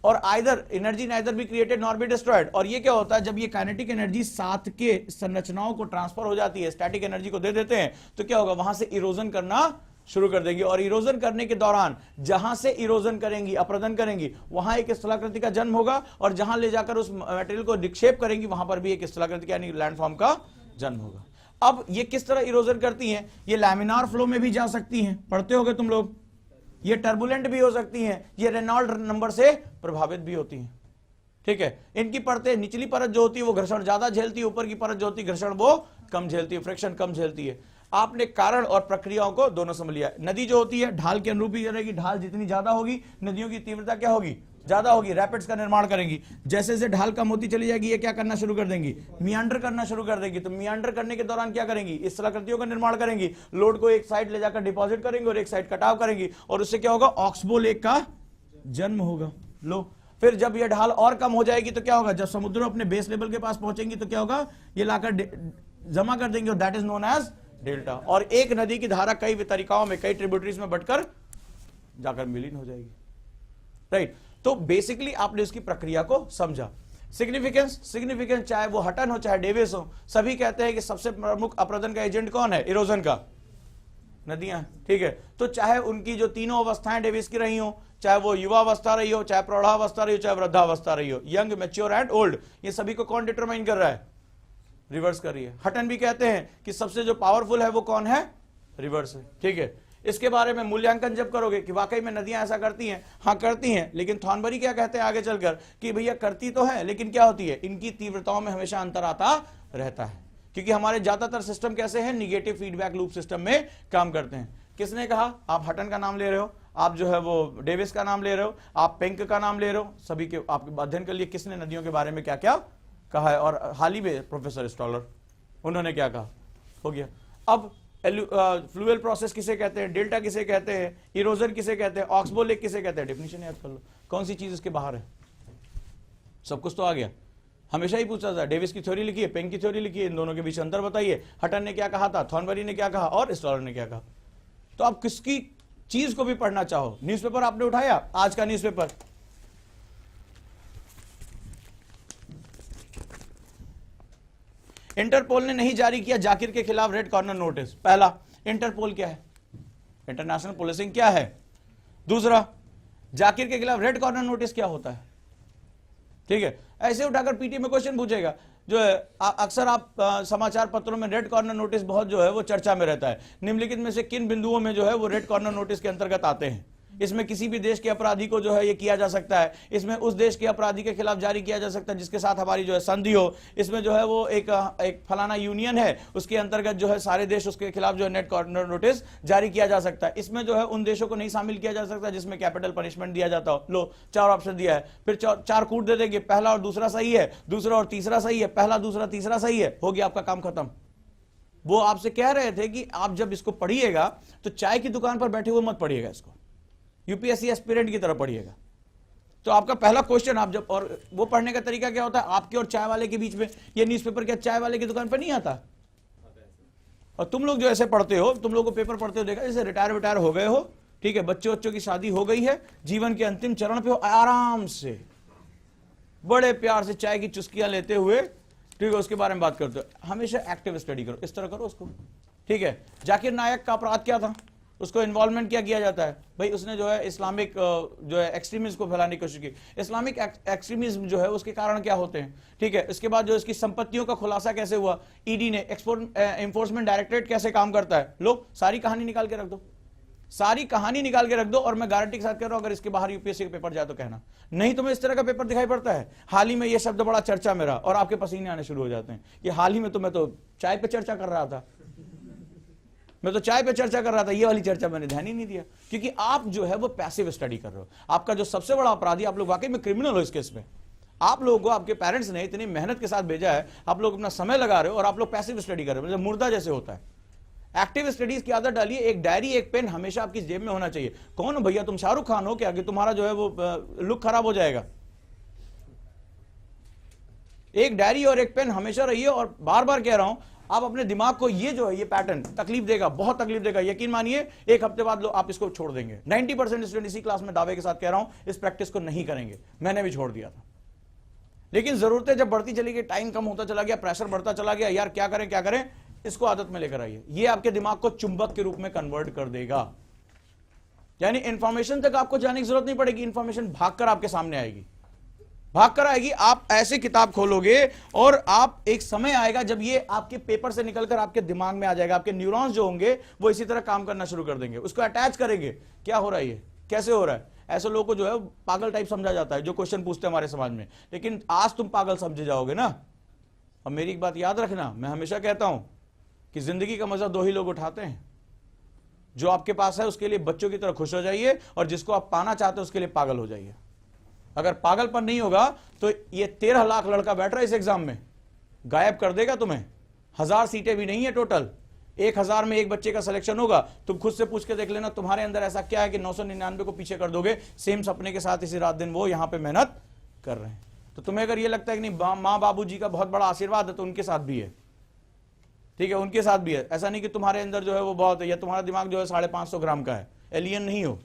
और either energy neither be created nor be destroyed. और ये क्या होता है? जब ये काइनेटिक एनर्जी साथ के संरचनाओं को ट्रांसफर हो जाती है, स्टैटिक एनर्जी को दे देते हैं, तो क्या होगा? वहां से इरोजन करना शुरू कर देंगी, और इरोजन करने के दौरान जहां से इरोजन करेंगी, अप्रदन करेंगी, वहां एक स्थलाकृति का जन्म होगा, और जहां ले जाकर उस मटेरियल को निक्षेप करेंगी वहां पर भी एक स्थलाकृति यानी लैंडफॉर्म का जन्म होगा। अब ये किस तरह इरोजन करती हैं? ये लैमिनार फ्लो में भी जा सकती हैं, पढ़ते होगे तुम लोग। ये टर्बुलेंट भी हो सकती हैं, ये रेनॉल्ड नंबर से प्रभावित भी होती हैं। ठीक है, इनकी परतें, निचली परत जो होती है वो घर्षण ज्यादा झेलती है, ऊपर की परत जो होती है घर्षण वो कम झेलती है, फ्रिक्शन कम झेलती है। आपने कारण और प्रक्रियाओं को दोनों समझ लिया। नदी जो होती है ढाल के अनुरूप ही रहेगी, ढाल जितनी ज्यादा होगी नदियों की तीव्रता क्या होगी? ज्यादा होगी, रैपिड्स का निर्माण करेंगी। जैसे जैसे ढाल कम होती चली जाएगी, ये क्या करना शुरू कर देंगी? मियांडर करना शुरू कर देंगी। तो मियांडर करने के दौरान क्या करेंगी? इस स्थलाकृतियों का निर्माण करेंगी, लोड को एक साइड ले जाकर डिपॉजिट करेंगे और एक साइड कटाव करेंगी, और उससे क्या होगा? ऑक्सबो लेक का जन्म होगा। लो, फिर जब ये ढाल और कम हो जाएगी तो क्या होगा, जब समुद्र अपने बेस लेवल के पास पहुंचेंगी तो क्या होगा, ये लाकर जमा कर देंगे और that is known as delta. और एक नदी की धारा कई तरीकाओं में, कई ट्रिब्यूटरीज में बटकर जाकर विलीन हो जाएगी, राइट। तो बेसिकली आपने इसकी प्रक्रिया को समझा। सिग्निफिकेंस चाहे वो हटन हो चाहे डेविस हो, सभी कहते हैं कि सबसे प्रमुख अपरदन का एजेंट कौन है, इरोजन का, नदियां, ठीक है। तो चाहे उनकी जो तीनों अवस्थाएं डेविस की रही हो, चाहे वो युवावस्था रही हो, चाहे प्रौढ़ावस्था रही हो, चाहे वृद्धावस्था रही हो, यंग, मैच्योर एंड ओल्ड, ये सभी को कौन डिटरमाइन कर रहा है, रिवर्स कर रही है। हटन भी कहते हैं कि सबसे जो पावरफुल है वो कौन है, रिवर्स है, ठीक है। इसके बारे में मूल्यांकन जब करोगे कि वाकई में नदियां ऐसा करती हैं, हाँ करती हैं, लेकिन थॉर्नबरी क्या कहते हैं आगे चलकर कि भैया करती तो है लेकिन क्या होती है, इनकी तीव्रताओं में हमेशा अंतर आता रहता है, क्योंकि हमारे ज्यादातर सिस्टम कैसे हैं, निगेटिव फीडबैक लूप सिस्टम में काम करते हैं। किसने कहा, आप हटन का नाम ले रहे हो, आप जो है वो डेविस का नाम ले रहे हो, आप पेंक का नाम ले रहे हो, सभी के आपके अध्ययन के लिए किसने नदियों के बारे में क्या क्या कहा है। और हाल ही में प्रोफेसर स्टॉलर, उन्होंने क्या कहा, हो गया। अब फ्लूअल प्रोसेस किसे कहते हैं, डेल्टा किसे कहते हैं, इरोजन किसे कहते हैं, ऑक्सबो लेक किसे कहते हैं, डेफिनेशन याद कर लो, कौन सी चीज इसके बाहर है, सब कुछ तो आ गया। हमेशा ही पूछा था, डेविस की थ्योरी लिखी है, पेंक की थ्योरी लिखी है, इन दोनों के बीच अंतर बताइए, हटन ने क्या कहा था, थॉर्नबरी ने क्या कहा और स्टॉलर ने क्या कहा। तो आप किसकी चीज को भी पढ़ना चाहो, न्यूज़पेपर आपने उठाया, आज का न्यूज़पेपर, इंटरपोल ने नहीं जारी किया जाकिर के खिलाफ रेड कॉर्नर नोटिस। पहला, इंटरपोल क्या है, इंटरनेशनल पुलिसिंग क्या है। दूसरा, जाकिर के खिलाफ रेड कॉर्नर नोटिस क्या होता है, ठीक है। ऐसे उठाकर पीटी में क्वेश्चन पूछेगा, जो है अक्सर आप समाचार पत्रों में रेड कॉर्नर नोटिस बहुत जो है वो चर्चा में रहता है। निम्नलिखित में से किन बिंदुओं में जो है वो रेड कॉर्नर नोटिस के अंतर्गत आते हैं। इसमें किसी भी देश के अपराधी को जो है ये किया जा सकता है, इसमें उस देश के अपराधी के खिलाफ जारी किया जा सकता है जिसके साथ हमारी जो है संधि हो, इसमें जो है वो एक फलाना यूनियन है उसके अंतर्गत जो है सारे देश उसके खिलाफ जो है नेट कॉर्नर नोटिस जारी किया जा सकता है। इसमें जो है उन देशों को नहीं शामिल किया जा सकता जिसमें कैपिटल पनिशमेंट दिया जाता हो। लो 4 ऑप्शन दिया है, फिर 4 कूट दे देंगे, पहला और दूसरा सही है, दूसरा और तीसरा सही है, पहला दूसरा तीसरा सही है, हो गया आपका काम खत्म। वो आपसे कह रहे थे कि आप जब इसको पढ़िएगा तो चाय की दुकान पर बैठे हुए मत पढ़िएगा, इसको यूपीएससी एस्पिरेंट की तरह पढ़िएगा। तो आपका पहला क्वेश्चन, आप जब, और वो पढ़ने का तरीका क्या होता है, आपके और चाय वाले के बीच में ये न्यूज़पेपर क्या चाय वाले की दुकान पर नहीं आता। और तुम लोग जो ऐसे पढ़ते हो, तुम लोग को पेपर पढ़ते हो देखा, जैसे रिटायर हो गए हो, ठीक है, बच्चों की शादी हो गई है, जीवन के अंतिम चरण पे हो, आराम से बड़े प्यार से चाय की चुस्कियां लेते हुए, ठीक है, उसके बारे में बात करते हो। हमेशा एक्टिव स्टडी करो, इस तरह करो उसको, ठीक है। जाकिर नायक का अपराध क्या था, उसको इन्वॉल्वमेंट क्या किया जाता है, भाई उसने जो है इस्लामिक जो है एक्सट्रीमिज्म को फैलाने की कोशिश की। इस्लामिक एक्सट्रीमिज्म जो है उसके कारण क्या होते हैं, ठीक है। इसके बाद जो इसकी संपत्तियों का खुलासा कैसे हुआ, ईडी ने, एनफोर्समेंट डायरेक्टरेट कैसे काम करता है, लो सारी कहानी निकाल के रख दो, सारी कहानी निकाल के रख दो। और मैं गारंटी के साथ कह रहा हूं अगर इसके बाहर यूपीएससी का पेपर जाए तो कहना, नहीं तुम्हें इस तरह का पेपर दिखाई पड़ता है। हाल ही में ये शब्द बड़ा चर्चा में रहा और आपके पसीने आने शुरू हो जाते हैं कि हाल ही में तो मैं तो चाय पे चर्चा कर रहा था, मैं तो चाय पे चर्चा कर रहा था, ये वाली चर्चा मैंने ध्यान ही नहीं दिया, क्योंकि आप जो है वो पैसिव स्टडी कर रहे हो। आपका जो सबसे बड़ा अपराधी, आप लोग वाकई में क्रिमिनल हो इस केस में, आप लोगों को आपके पेरेंट्स ने इतनी मेहनत के साथ भेजा है, आप लोग अपना समय लगा रहे हो और आप लोग पैसिव स्टडी कर रहे हो, मतलब मुर्दा जैसे होता है। एक्टिव स्टडीज की आदत डालिए, एक डायरी एक पेन हमेशा आपकी जेब में होना चाहिए। कौन हो भैया, तुम शाहरुख खान हो क्या कि तुम्हारा जो है वो लुक खराब हो जाएगा। एक डायरी और एक पेन हमेशा रहिए, और बार बार कह रहा हूं आप अपने दिमाग को, ये जो है ये पैटर्न तकलीफ देगा, बहुत तकलीफ देगा, यकीन मानिए 1 हफ्ते बाद आप इसको छोड़ देंगे। 90% स्टूडेंट इसी क्लास में दावे के साथ कह रहा हूं इस प्रैक्टिस को नहीं करेंगे, मैंने भी छोड़ दिया था। लेकिन जरूरतें जब बढ़ती चली गई, टाइम कम होता चला गया, प्रेशर बढ़ता चला गया, यार क्या करें, इसको आदत में लेकर आइए। ये आपके दिमाग को चुंबक के रूप में कन्वर्ट कर देगा, यानी इंफॉर्मेशन तक आपको जाने की जरूरत नहीं पड़ेगी, इंफॉर्मेशन भागकर आपके सामने आएगी, भागकर आएगी। आप ऐसे किताब खोलोगे और आप, एक समय आएगा जब ये आपके पेपर से निकलकर आपके दिमाग में आ जाएगा, आपके न्यूरॉन्स जो होंगे वो इसी तरह काम करना शुरू कर देंगे, उसको अटैच करेंगे। क्या हो रहा है, ये कैसे हो रहा है। ऐसे लोगों को जो है पागल टाइप समझा जाता है जो क्वेश्चन पूछते हैं हमारे समाज में, लेकिन आज तुम पागल समझे जाओगे ना। अब मेरी एक बात याद रखना, मैं हमेशा कहता हूं कि जिंदगी का मजा 2 ही लोग उठाते हैं, जो आपके पास है उसके लिए बच्चों की तरह खुश हो जाइए, और जिसको आप पाना चाहते हो उसके लिए पागल हो जाइए। अगर पागलपन नहीं होगा तो ये 13 लाख लड़का बैठ रहा है इस एग्जाम में, गायब कर देगा तुम्हें। 1000 सीटें भी नहीं है टोटल, 1000 में एक बच्चे का सिलेक्शन होगा। तुम खुद से पूछ के देख लेना तुम्हारे अंदर ऐसा क्या है कि 999 को पीछे कर दोगे, सेम सपने के साथ इसी रात दिन वो यहां पे मेहनत कर रहे हैं। तो तुम्हें अगर ये लगता है कि नहीं माँ बाबू जी का बहुत बड़ा आशीर्वाद है, तो उनके साथ भी है, ठीक है, उनके साथ भी है। ऐसा नहीं कि तुम्हारे अंदर जो है वो बहुत है, या तुम्हारा दिमाग जो है 550 ग्राम का है, एलियन नहीं हो,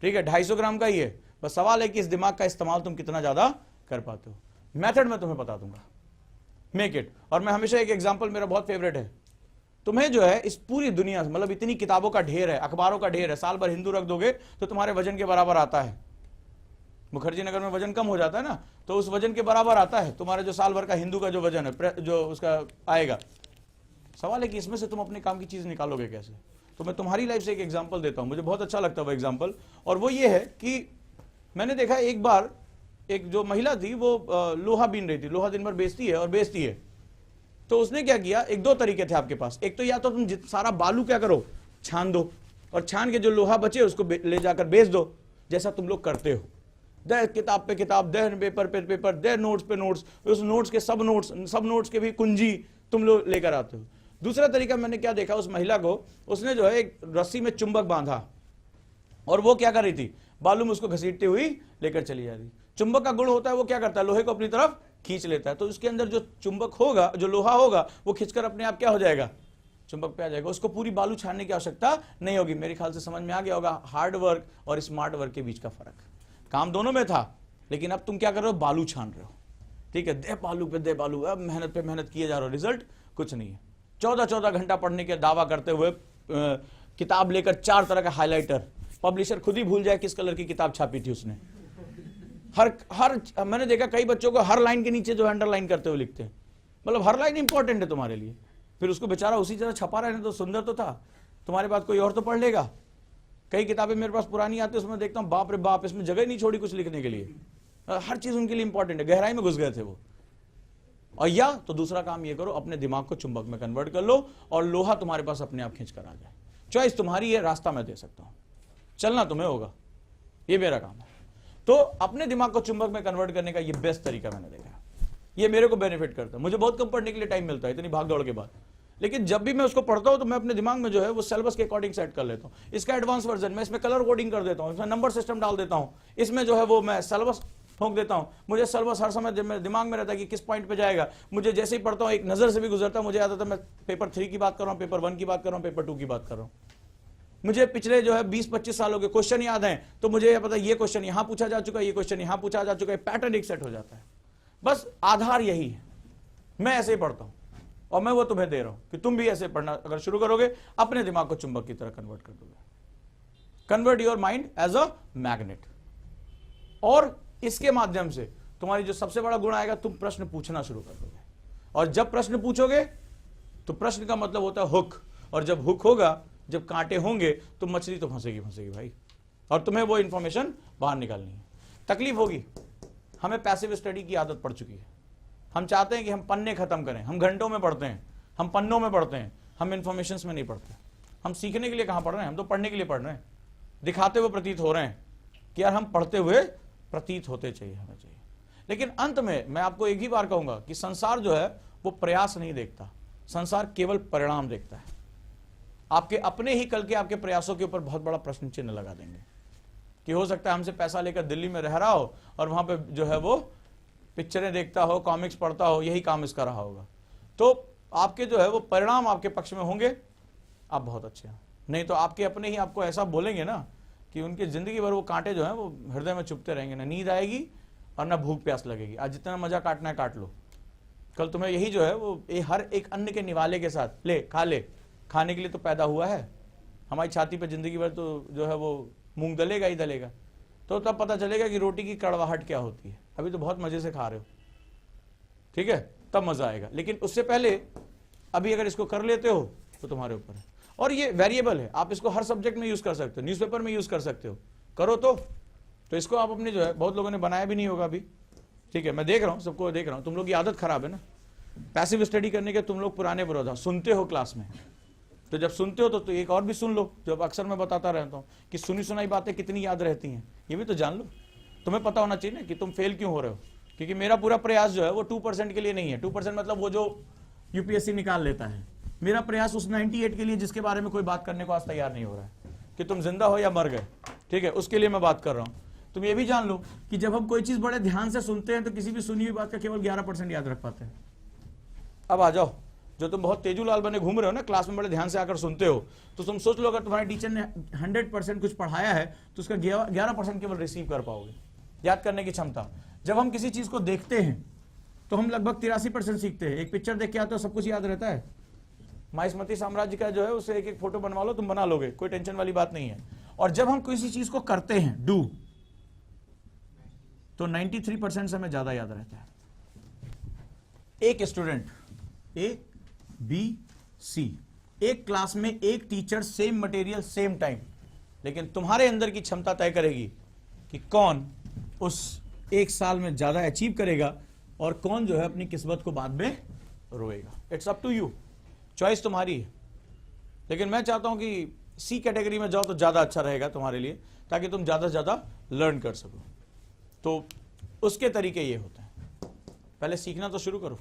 ठीक है, 250 ग्राम का ही है। बस सवाल है कि इस दिमाग का इस्तेमाल तुम कितना ज्यादा कर पाते हो। मेथड मैं तुम्हें बता दूंगा, मेक इट। और मैं हमेशा एक एग्जांपल मेरा बहुत फेवरेट है, तुम्हें जो है इस पूरी दुनिया से, मतलब इतनी किताबों का ढेर है, अखबारों का ढेर है, साल भर हिंदू रख दोगे तो तुम्हारे वजन के बराबर आता है। मुखर्जी नगर में वजन कम हो जाता है ना, तो उस वजन के बराबर आता है तुम्हारे जो साल भर का हिंदू का जो वजन है, जो उसका आएगा। सवाल है कि इसमें से तुम अपने काम की चीज निकालोगे कैसे। तो मैं तुम्हारी लाइफ से एक एग्जांपल देता हूं, मुझे बहुत अच्छा लगता है वो एग्जांपल, और वो ये है कि मैंने देखा एक बार एक जो महिला थी वो लोहा बीन रही थी, लोहा दिन भर बेचती है और बेचती है। तो उसने क्या किया, एक दो तरीके थे आपके पास। एक तो या तो तुम सारा बालू क्या करो, छान दो, और छान के जो लोहा बचे उसको ले जाकर बेच दो, जैसा तुम लोग करते हो। दे किताब पे किताब, दे पेपर पे पेपर, दे नोट्स पे नोट्स, उस नोट्स के सब नोट्स के भी कुंजी तुम लोग लेकर आते हो। दूसरा तरीका मैंने क्या देखा, उस महिला को उसने जो है एक रस्सी में चुंबक बांधा, और वो क्या कर रही थी, बालू में उसको घसीटती हुई लेकर चली जा रही। चुंबक का गुण होता है वो क्या करता है, लोहे को अपनी तरफ खींच लेता है। तो उसके अंदर जो चुंबक होगा, जो लोहा होगा, वो खींचकर अपने आप क्या हो जाएगा, चुंबक पे आ जाएगा। उसको पूरी बालू छानने की आवश्यकता नहीं होगी। मेरे ख्याल से समझ में आ गया होगा हार्ड वर्क और स्मार्ट वर्क के बीच का फर्क। काम दोनों में था, लेकिन अब तुम क्या कर रहे हो, बालू छान रहे हो, ठीक है, दे बालू पे दे बालू, अब मेहनत पे मेहनत किए जा रहे हो, रिजल्ट कुछ नहीं है। 14 घंटा पढ़ने के दावा करते हुए किताब लेकर 4 तरह का हाइलाइटर, पब्लिशर खुद ही भूल जाए किस कलर की किताब छापी थी उसने। हर मैंने देखा कई बच्चों को हर लाइन के नीचे जो अंडरलाइन करते हुए लिखते हैं, मतलब हर लाइन इंपॉर्टेंट है तुम्हारे लिए, फिर उसको बेचारा उसी तरह छपा रहने तो सुंदर तो था, तुम्हारे बाद कोई और तो पढ़ लेगा। कई किताबें मेरे पास पुरानी आती है, उसमें देखता हूं बाप रे बाप, इसमें जगह नहीं छोड़ी कुछ लिखने के लिए। हर चीज उनके लिए इंपॉर्टेंट है, गहराई में घुस गए थे वो। और या तो दूसरा काम ये करो, अपने दिमाग को चुंबक में कन्वर्ट कर लो और लोहा तुम्हारे पास अपने आप खींच कर आ जाए। चॉइस तुम्हारी है, रास्ता मैं दे सकता हूं, चलना तुम्हें होगा, ये मेरा काम है। तो अपने दिमाग को चुंबक में कन्वर्ट करने का ये बेस्ट तरीका मैंने देखा, ये मेरे को बेनिफिट करता है। मुझे बहुत कम पढ़ने के लिए टाइम मिलता है इतनी भाग दौड़ के बाद, लेकिन जब भी मैं उसको पढ़ता हूं तो मैं अपने दिमाग में जो है वो सिलेबस के अकॉर्डिंग सेट कर लेता हूं। इसका एडवांस वर्जन मैं इसमें कलर कोडिंग कर देता हूं, इसमें नंबर सिस्टम डाल देता हूं, इसमें जो है वो मैं सिलेबस ठोक देता हूं। मुझे सिलेबस हर समय मेरे दिमाग में रहता है कि किस पॉइंट पे जाएगा। मुझे जैसे ही पढ़ता हूं एक नजर से भी गुजरता, मुझे आता था मैं पेपर 3 की बात कर रहा हूं, पेपर 1 की बात कर रहा हूं, पेपर 2 की बात कर रहा हूं। मुझे पिछले जो है 20-25 सालों के क्वेश्चन याद हैं, तो मुझे यह पता ये क्वेश्चन यहां पूछा जा चुका है, ये क्वेश्चन यहां पूछा जा चुका है, पैटर्न एक सेट हो जाता है। बस आधार यही है, मैं ऐसे ही पढ़ता हूं और मैं वो तुम्हें दे रहा हूं कि तुम भी ऐसे पढ़ना अगर शुरू करोगे, अपने दिमाग को चुंबक की तरह कन्वर्ट कर दोगे। Convert your mind as a magnet, और इसके माध्यम से तुम्हारी जो सबसे बड़ा गुण आएगा, तुम प्रश्न पूछना शुरू कर दोगे। और जब प्रश्न पूछोगे तो प्रश्न का मतलब होता है हुक, और जब हुक होगा, जब कांटे होंगे, तो मछली तो फंसेगी भाई, और तुम्हें वो इंफॉर्मेशन बाहर निकालनी है। तकलीफ होगी, हमें पैसिव स्टडी की आदत पड़ चुकी है। हम चाहते हैं कि हम पन्ने खत्म करें, हम घंटों में पढ़ते हैं, हम पन्नों में पढ़ते हैं, हम इंफॉर्मेशन में नहीं पढ़ते। हम सीखने के लिए कहां पढ़ रहे हैं, हम तो पढ़ने के लिए पढ़ रहे हैं। दिखाते हुए प्रतीत हो रहे हैं कि यार हम पढ़ते हुए प्रतीत होते चाहिए, हमें चाहिए। लेकिन अंत में मैं आपको एक ही बार कहूंगा कि संसार जो है वो प्रयास नहीं देखता, संसार केवल परिणाम देखता है। आपके अपने ही कल के आपके प्रयासों के ऊपर बहुत बड़ा प्रश्न चिन्ह लगा देंगे कि हो सकता है हमसे पैसा लेकर दिल्ली में रह रहा हो और वहां पे जो है वो पिक्चरें देखता हो, कॉमिक्स पढ़ता हो, यही काम इसका रहा होगा। तो आपके जो है वो परिणाम आपके पक्ष में होंगे, आप बहुत अच्छे हैं। नहीं तो आपके अपने ही आपको ऐसा बोलेंगे ना कि उनकी जिंदगी भर वो कांटे जो है वो हृदय में चुभते रहेंगे, ना नींद आएगी और ना भूख प्यास लगेगी। आज जितना मजा काटना है काट लो, कल तुम्हें यही जो है वो हर एक अन्न के निवाले के साथ ले, खाने के लिए तो पैदा हुआ है। हमारी छाती पे जिंदगी भर तो जो है वो मूंग दलेगा ही दलेगा, तो तब पता चलेगा कि रोटी की कड़वाहट क्या होती है। अभी तो बहुत मजे से खा रहे हो, ठीक है, तब मजा आएगा। लेकिन उससे पहले अभी अगर इसको कर लेते हो तो तुम्हारे ऊपर है। और ये वेरिएबल है, आप इसको हर सब्जेक्ट में यूज कर सकते हो, न्यूज़पेपर में यूज कर सकते हो, करो तो इसको आप अपने जो है, बहुत लोगों ने बनाया भी नहीं होगा अभी, ठीक है, मैं देख रहा हूं, सबको देख रहा हूं। तुम लोग की आदत खराब है ना पैसिव स्टडी करने के, तुम लोग पुराने विरोधा सुनते हो क्लास में, तो जब सुनते हो तो एक और भी सुन लो, जो अक्सर मैं बताता रहता हूं कि सुनी सुनाई बातें कितनी याद रहती हैं, ये भी तो जान लो। तुम्हें पता होना चाहिए ना कि तुम फेल क्यों हो रहे हो, क्योंकि मेरा पूरा प्रयास जो है वो 2% के लिए नहीं है। 2% मतलब वो जो यूपीएससी निकाल लेता है, मेरा प्रयास उस 98 के लिए जिसके बारे में कोई बात करने को आज तैयार नहीं हो रहा है कि तुम जिंदा हो या मर गए, ठीक है, उसके लिए मैं बात कर रहा हूं। तुम ये भी जान लो कि जब हम कोई चीज बड़े ध्यान से सुनते हैं तो किसी भी सुनी हुई बात का केवल 11% याद रख पाते हैं। अब आ जाओ, जो तुम बहुत तेजूलाल बने घूम रहे हो ना, क्लास में बड़े ध्यान से आकर सुनते हो, तो तुम सोच लो अगर तुम्हारे टीचर ने 100% कुछ पढ़ाया है तो उसका 11% केवल रिसीव कर पाओगे, याद करने की क्षमता। जब हम किसी चीज को देखते हैं तो हम लगभग 83% सीखते हैं। एक पिक्चर देख के आते हो, सब कुछ याद रहता है। माहिष्मती साम्राज्य का जो है उसे एक एक फोटो बनवा लो, तुम बना लोगे, कोई टेंशन वाली बात नहीं है। और जब हम किसी चीज को करते हैं, डू, तो 93% से हमें ज्यादा याद रहता है। एक स्टूडेंट ए बी सी, एक क्लास में एक teacher, same material same time, लेकिन तुम्हारे अंदर की क्षमता तय करेगी कि कौन उस एक साल में ज्यादा अचीव करेगा और कौन जो है अपनी किस्मत को बाद में रोएगा। It's up to you, choice तुम्हारी है। लेकिन मैं चाहता हूं कि सी कैटेगरी में जाओ तो ज्यादा अच्छा रहेगा तुम्हारे लिए, ताकि तुम ज्यादा से ज्यादा लर्न कर सको। तो उसके तरीके ये होते हैं, पहले सीखना तो शुरू करो।